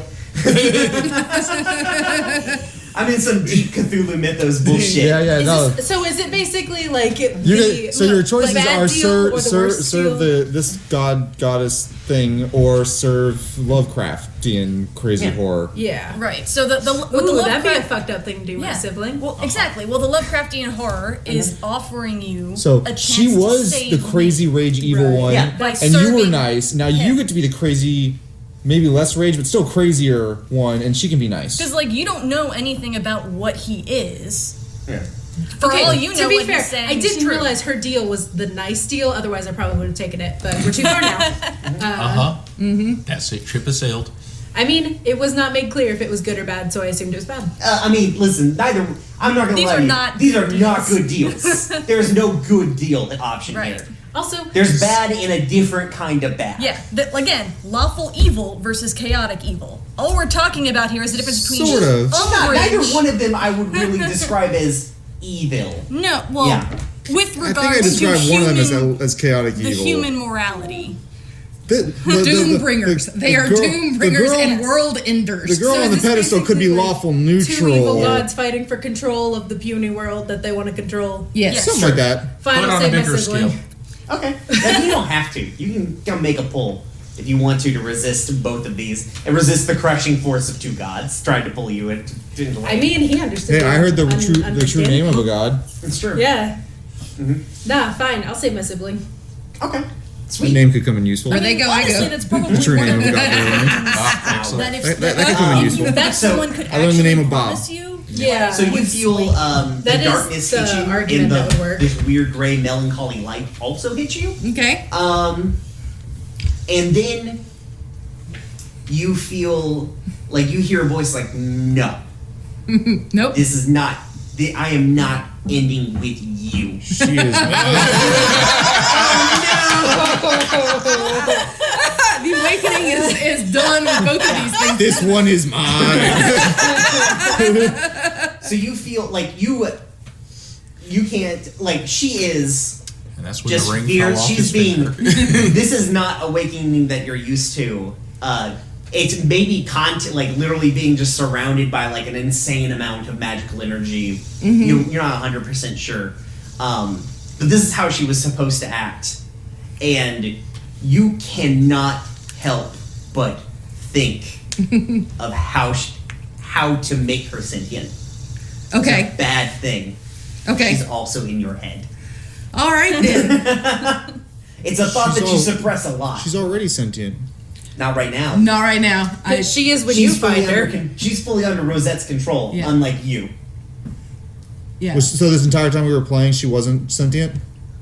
I'm in some deep Cthulhu mythos bullshit. Yeah, no. Is it basically like So your choices bad are deal or the serve worst deal? this goddess thing or serve Lovecraftian crazy Yeah. horror. Yeah. Right. So with the Ooh, that'd be a Lovecraft, fucked up thing to do with yeah. a sibling. Well, exactly. Well, the Lovecraftian horror is offering you So a chance she to was save the crazy rage evil Right. one, Yeah. by and you were serving nice. Now you him. get to be the crazy, maybe less rage, but still crazier one, and she can be nice. Because like you don't know anything about what he is. Yeah. For all you know, to be what fair, he's saying I is didn't true. realize her deal was the nice deal. Otherwise, I probably would have taken it. But we're too far now. That's it. Ship has sailed. I mean, it was not made clear if it was good or bad, so I assumed it was bad. I mean, listen. Neither. I'm not gonna These lie are to you. not These are good not deals. good deals. There's no good deal option Right. here. Also, There's bad in a different kind of bad. Yeah, again, lawful evil versus chaotic evil. All we're talking about here is the difference between Sort of. Neither umbrage. one of them I would really describe as evil. No, well, Yeah. with I regards think I described to one of human, them as chaotic the evil. human morality. Doom bringers. They are doom bringers and world enders. The girl So on the is this pedestal could be basically, like, lawful two neutral. evil gods fighting for control of the puny world that they want to control. Yes. Something like that. Fine, Put I'll on a save my bigger sibling. scale. Okay. Now, you don't have to. You can come make a pull if you want to resist both of these and resist the crushing force of two gods trying to pull you into. I mean, he understood. Hey, I heard the Un- true name of a god. It's true. Yeah. Mhm. Nah, fine. I'll save my sibling. Okay. The Sweet. name could come in useful. Where they go, I Honestly, go. that's probably The true one name of of a the god. Ah, excellent. that if That could come in useful. that So, someone could I learned the name actually of Bob. promise you. Yeah. So you feel the That is darkness the hit you, argument and that would work. this weird gray melancholy light also hit you. Okay. And then you feel like you hear a voice like, "No, Nope. this is not. I am not ending with you." She is. The awakening is done with both of these things. This one is mine. So you feel like you can't, like, she is And that's when just the ring fear. fell off She's his being. finger. This is not awakening that you're used to. It's maybe like literally being just surrounded by like an insane amount of magical energy. You're not 100% sure, but this is how she was supposed to act, and you cannot help but think of how to make her sentient. It's Okay. a bad thing. Okay. She's also in your head. All right then. It's a thought She's that you all- suppress a lot. She's already sentient. Not right now. Not right now. But she is when you find her. She's fully under Rosette's control, Yeah. unlike you. Yeah. So this entire time we were playing, she wasn't sentient?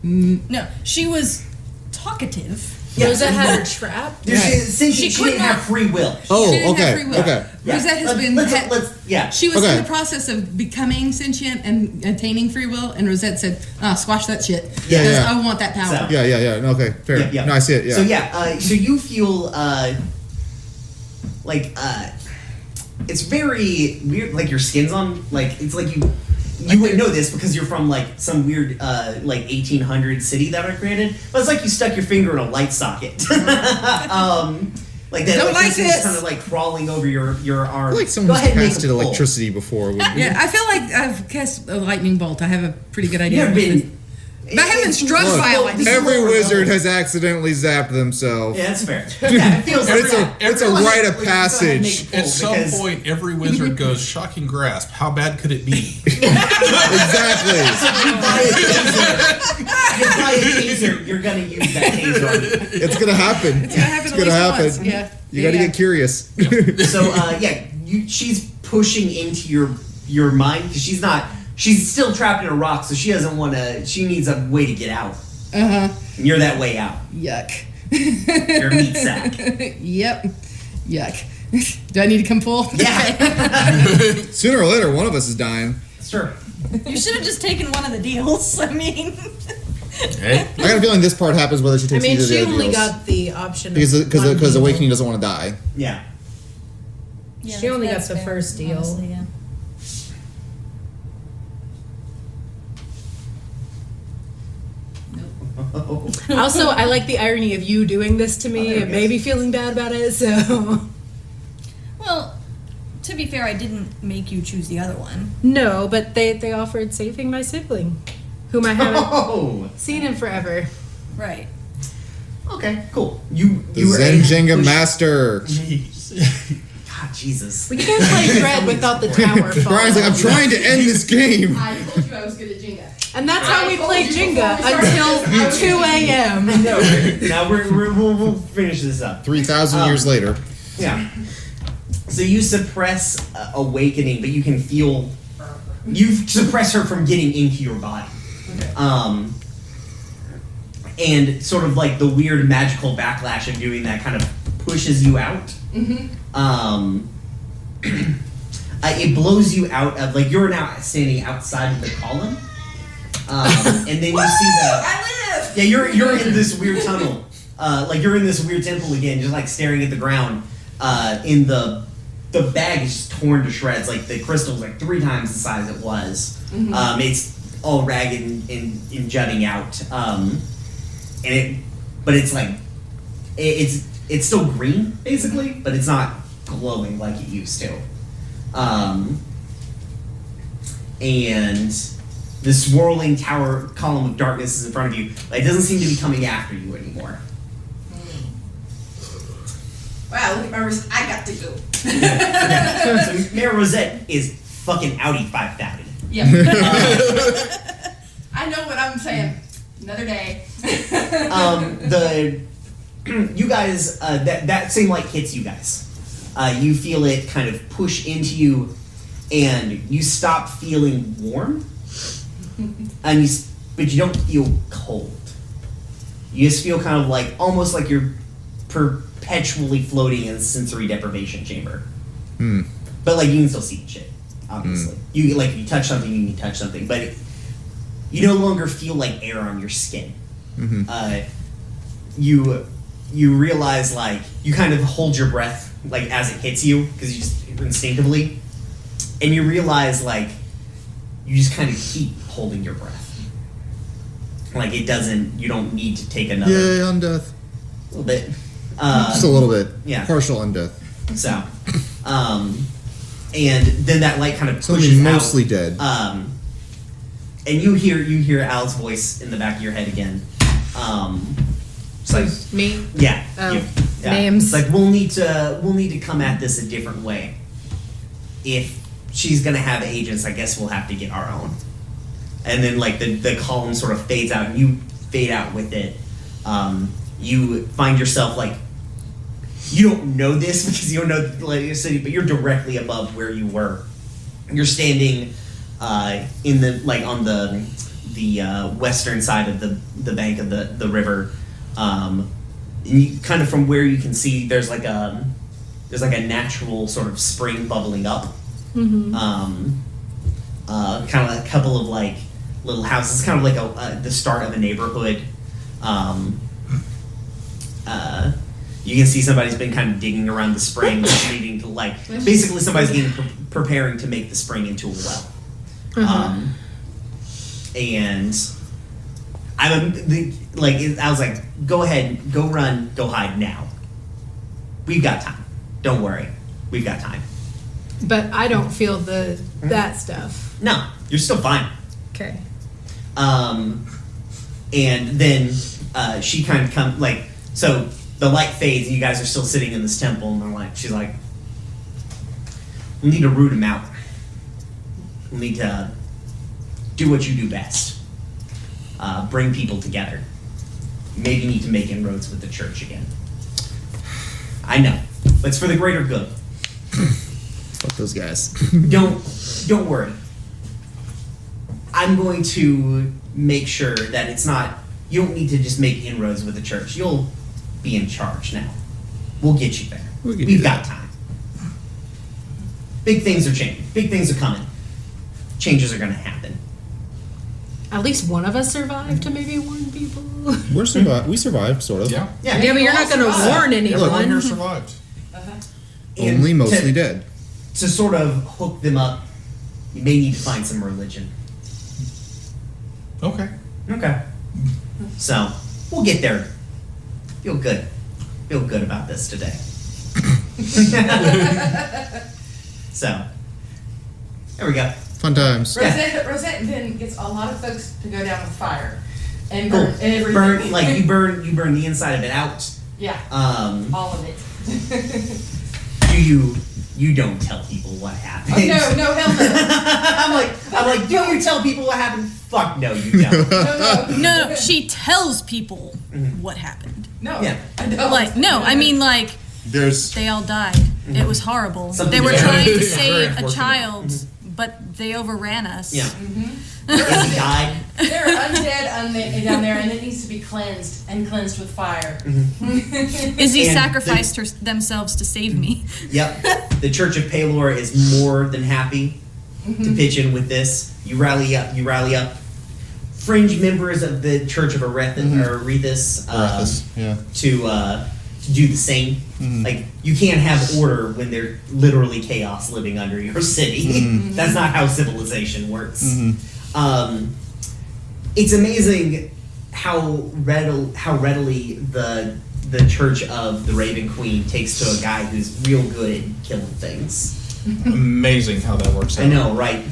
No, she was talkative. Yeah. Rosette had her trapped. Since She she could didn't have not- free will. Oh, She didn't okay. have free will. Okay. Yeah. Rosette has been. Let's yeah. She was Okay. in the process of becoming sentient and attaining free will, and Rosette said, "Squash that shit. Yeah, Because yeah. I want that power." So- Yeah. No, okay, fair. Yeah, yeah. No, I see it. Yeah. So so you feel it's very weird. Like your skin's on. Like it's like you would know this because you're from like some weird 1800 city that I created. But it's like you stuck your finger in a light socket. Like that. Don't like is this. kind of like crawling over your arm. I feel like Go someone's ahead and make a casted pull. electricity before. Yeah, I feel like I've cast a lightning bolt. I have a pretty good idea. You have been. But I haven't been struck Look, by a lightning bolt. every wizard has accidentally zapped themselves. Yeah, that's fair. Yeah, it feels like It's a rite of passage. At some point, every wizard goes, shocking grasp. How bad could it be? Exactly. You buy a taser, you're gonna use that taser on you. It's gonna happen. It's gonna happen. It's gonna happen. Once. Yeah. You gotta get curious. So she's pushing into your mind because she's still trapped in a rock, so she doesn't want to. She needs a way to get out, and you're that way out. Yuck. You're a meat sack. Yep. Yuck. Do I need to come pull? Yeah, Sooner or later, one of us is dying. sure. You should have just taken one of the deals. I mean, Hey, I got a feeling this part happens whether she I takes mean, either of she the only deals. got the option Because of one Awakening deal. doesn't want to die. Yeah. yeah, She only got that's the fair, first deal. honestly, yeah. Also, I like the irony of you doing this to me and maybe feeling bad about it, so. Well, to be fair, I didn't make you choose the other one. No, but they offered saving my sibling, whom I haven't Oh. seen in forever. Right. Okay. Cool. You The were able to Zenjenga push- Master. God, Jesus. We can't play Dread without the tower fall. Brian's like, I'm trying to end this game. I told you I was good at Jenga. And that's how we I told played you Jenga before we started until this, 2 a.m. Now we'll finish this up. 3,000 years later. Yeah. So you suppress awakening, but you can feel you suppress her from getting into your body. Okay. And sort of like the weird magical backlash of doing that kind of pushes you out. It blows you out of like you're now standing outside of the column. And then you see the I live! yeah you're in this weird tunnel. Like you're in this weird temple again, just like staring at the ground. In the bag is just torn to shreds. Like the crystal's like 3 times the size it was. It's all ragged and jutting out. But it's like it's still green basically, but it's not glowing like it used to. And the swirling tower column of darkness is in front of you. It doesn't seem to be coming after you anymore. Wow, look at my wrist. I got to go. So Mayor Rosette is fucking outie 5,000. Yeah. I know what I'm saying. Another day. You guys, that same light hits you guys. You feel it kind of push into you, and you stop feeling warm, and but you don't feel cold. You just feel kind of like almost like you're perpetually floating in a sensory deprivation chamber. But like you can still see shit, obviously. You like if you touch something, you can touch something, but you no longer feel like air on your skin. You realize like you kind of hold your breath like as it hits you because you just instinctively, and you realize like you just kind of keep holding your breath. Like it doesn't. You don't need to take another Yay, undeath. little bit. Just a little bit. yeah. Partial undeath. So, and then that light kind of Something pushes mostly out. dead. And you hear Al's voice in the back of your head again. It's like Me? yeah, Oh, you. Yeah. names. It's like we'll need to come at this a different way. If she's gonna have agents, I guess we'll have to get our own. And then like the column sort of fades out, and you fade out with it. You find yourself like you don't know this because you don't know the city, but you're directly above where you were. You're standing in the like on the western side of the bank of the river, and you kind of from where you can see, there's like a natural sort of spring bubbling up. Mm-hmm. Kind of like a couple of like little houses, kind of like the start of a neighborhood. You can see somebody's been kind of digging around the spring, needing to like basically somebody's getting preparing to make the spring into a well. And I was like, go ahead, go run, go hide now. We've got time. Don't worry, we've got time. But I don't feel that stuff. No, you're still fine. Okay. And then she kind of so the light fades and you guys are still sitting in this temple and she's like, we need to root him out. We need to do what you do best. Bring people together. Maybe you need to make inroads with the church again. I know, but it's for the greater good. Fuck those guys. Don't worry. I'm going to make sure that it's not, you don't need to just make inroads with the church. You'll be in charge now. We'll get you there. We've got time. Big things are changing. Big things are coming. Changes are going to happen. At least one of us survived to maybe warn people. We survived, sort of. Yeah. Yeah, but you're not going to warn anyone. Everyone here survived. And Only mostly dead. To sort of hook them up, you may need to find some religion. Okay. Okay. So, we'll get there. Feel good. Feel good about this today. So, there we go. Fun times. Rosette then gets a lot of folks to go down with fire and Cool. burn everything. You burn the inside of it out. Yeah. All of it. You don't tell people what happened. Oh, no, hell no. I'm like, do you tell people what happened? Fuck no, you don't. No, she tells people what happened. No. Yeah. I don't. I mean There's they all died. It was horrible. Something They were very- trying to very save a unfortunate. child, but they overran us. Yeah. He died. They're undead down there, and it needs to be cleansed with fire. Izzy And sacrificed themselves to save me. Yep. The Church of Palor is more than happy to pitch in with this. You rally up. Fringe members of the Church of Arethus, yeah. to do the same. Like, you can't have order when there's literally chaos living under your city. That's not how civilization works. It's amazing how readily the Church of the Raven Queen takes to a guy who's real good at killing things. Amazing how that works out. I know, right?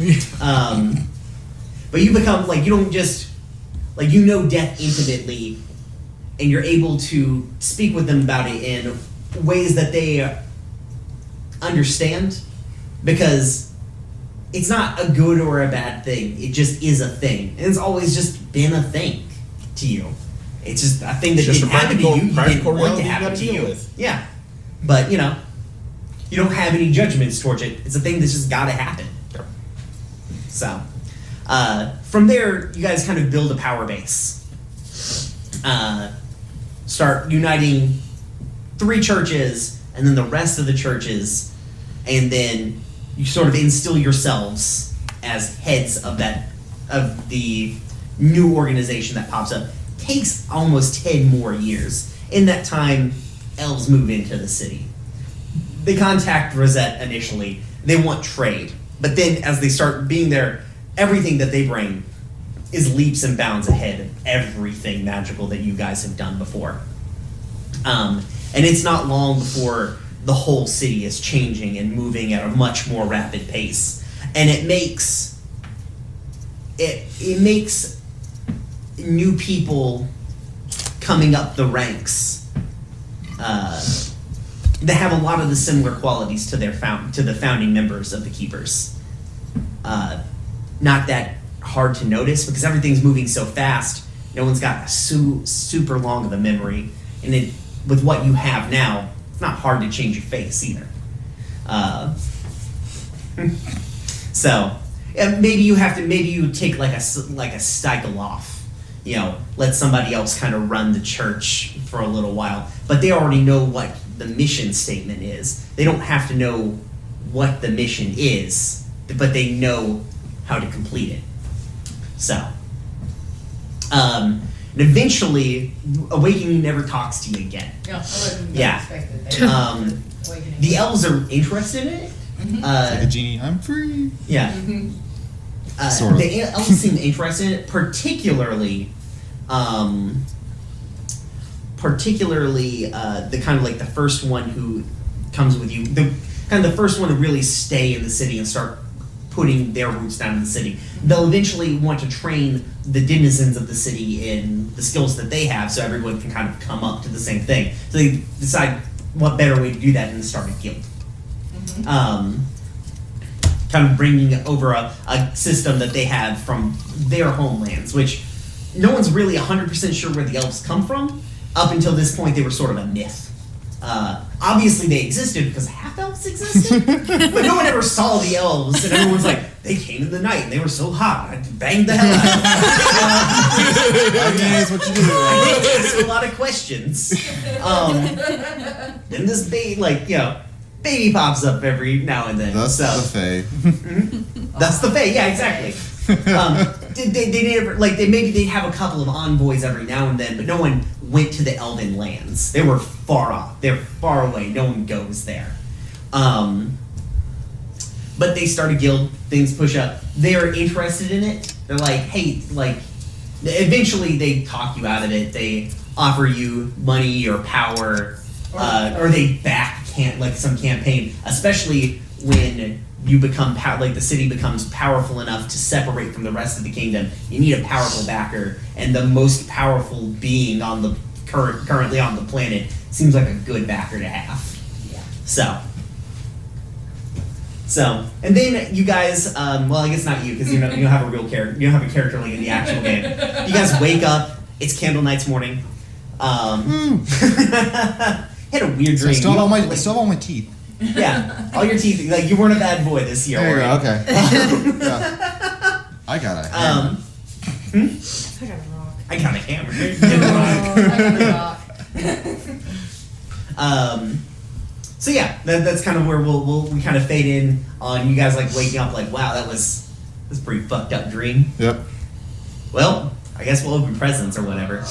But you become you don't just you know death intimately, and you're able to speak with them about it in ways that they understand, because it's not a good or a bad thing. It just is a thing, and it's always just been a thing to you. It's just a thing that It's just didn't a happen to you. You practical didn't want to reality you happen gotta to deal you. with. Yeah, but you don't have any judgments towards it. It's a thing that's just got to happen. Yep. So, from there, you guys kind of build a power base. Start uniting 3 churches, and then the rest of the churches, and then you sort of instill yourselves as heads of the new organization that pops up. Takes almost 10 more years. In that time, elves move into the city. They contact Rosette initially. They want trade. But then as they start being there, everything that they bring is leaps and bounds ahead of everything magical that you guys have done before. And it's not long before the whole city is changing and moving at a much more rapid pace. And it makes new people coming up the ranks that have a lot of the similar qualities to the founding members of the Keepers. Not that hard to notice because everything's moving so fast. No one's got super long of a memory, and with what you have now, it's not hard to change your face either. So maybe you take like a cycle off let somebody else kind of run the church for a little while. But they already know what the mission statement is. They don't have to know what the mission is, but they know how to complete it. So, and eventually, Awakening never talks to you again. Yeah, I wouldn't Yeah. expect it. Awakening. The elves are interested in it. Like a genie, I'm free. Yeah. Sort of. The elves seem interested in it, particularly the kind of like the first one who comes with you, the kind of the first one to really stay in the city and start putting their roots down in the city. They'll eventually want to train the denizens of the city in the skills that they have, so everyone can kind of come up to the same thing. So they decide what better way to do that than to start a guild. Kind of bringing over a system that they have from their homelands, which no one's really 100% sure where the elves come from. Up until this point, they were sort of a myth. Obviously, they existed because half-elves existed, but no one ever saw the elves, and everyone's like, they came in the night, and they were so hot, I banged the hell out of them. I mean, it's what you do. I did ask a lot of questions. Then this baby pops up every now and then. That's so. the Fae. That's the Fae, yeah, exactly. They never maybe they'd have a couple of envoys every now and then, but no one went to the Elven lands. They were far off. They're far away. No one goes there. But they start a guild. Things push up. They're interested in it. They're like, hey, eventually they talk you out of it. They offer you money or power, or they back some campaign, especially when you become the city becomes powerful enough to separate from the rest of the kingdom. You need a powerful backer, and the most powerful being on the currently on the planet seems like a good backer to have. Yeah. So, and then you guys, well, I guess not you, because you don't have a real character. You don't have a character like in the actual game. You guys wake up. It's Candle Night's morning. Had a weird dream. I still have all my teeth. Yeah, all your teeth. Like you weren't a bad boy this year. There you were go. you? Okay. Yeah. I got a hammer. I got a rock. I got a hammer. I got a rock. So yeah, that's kind of where we kind of fade in on you guys waking up wow, that's a pretty fucked up dream. Yep. Well, I guess we'll open presents or whatever.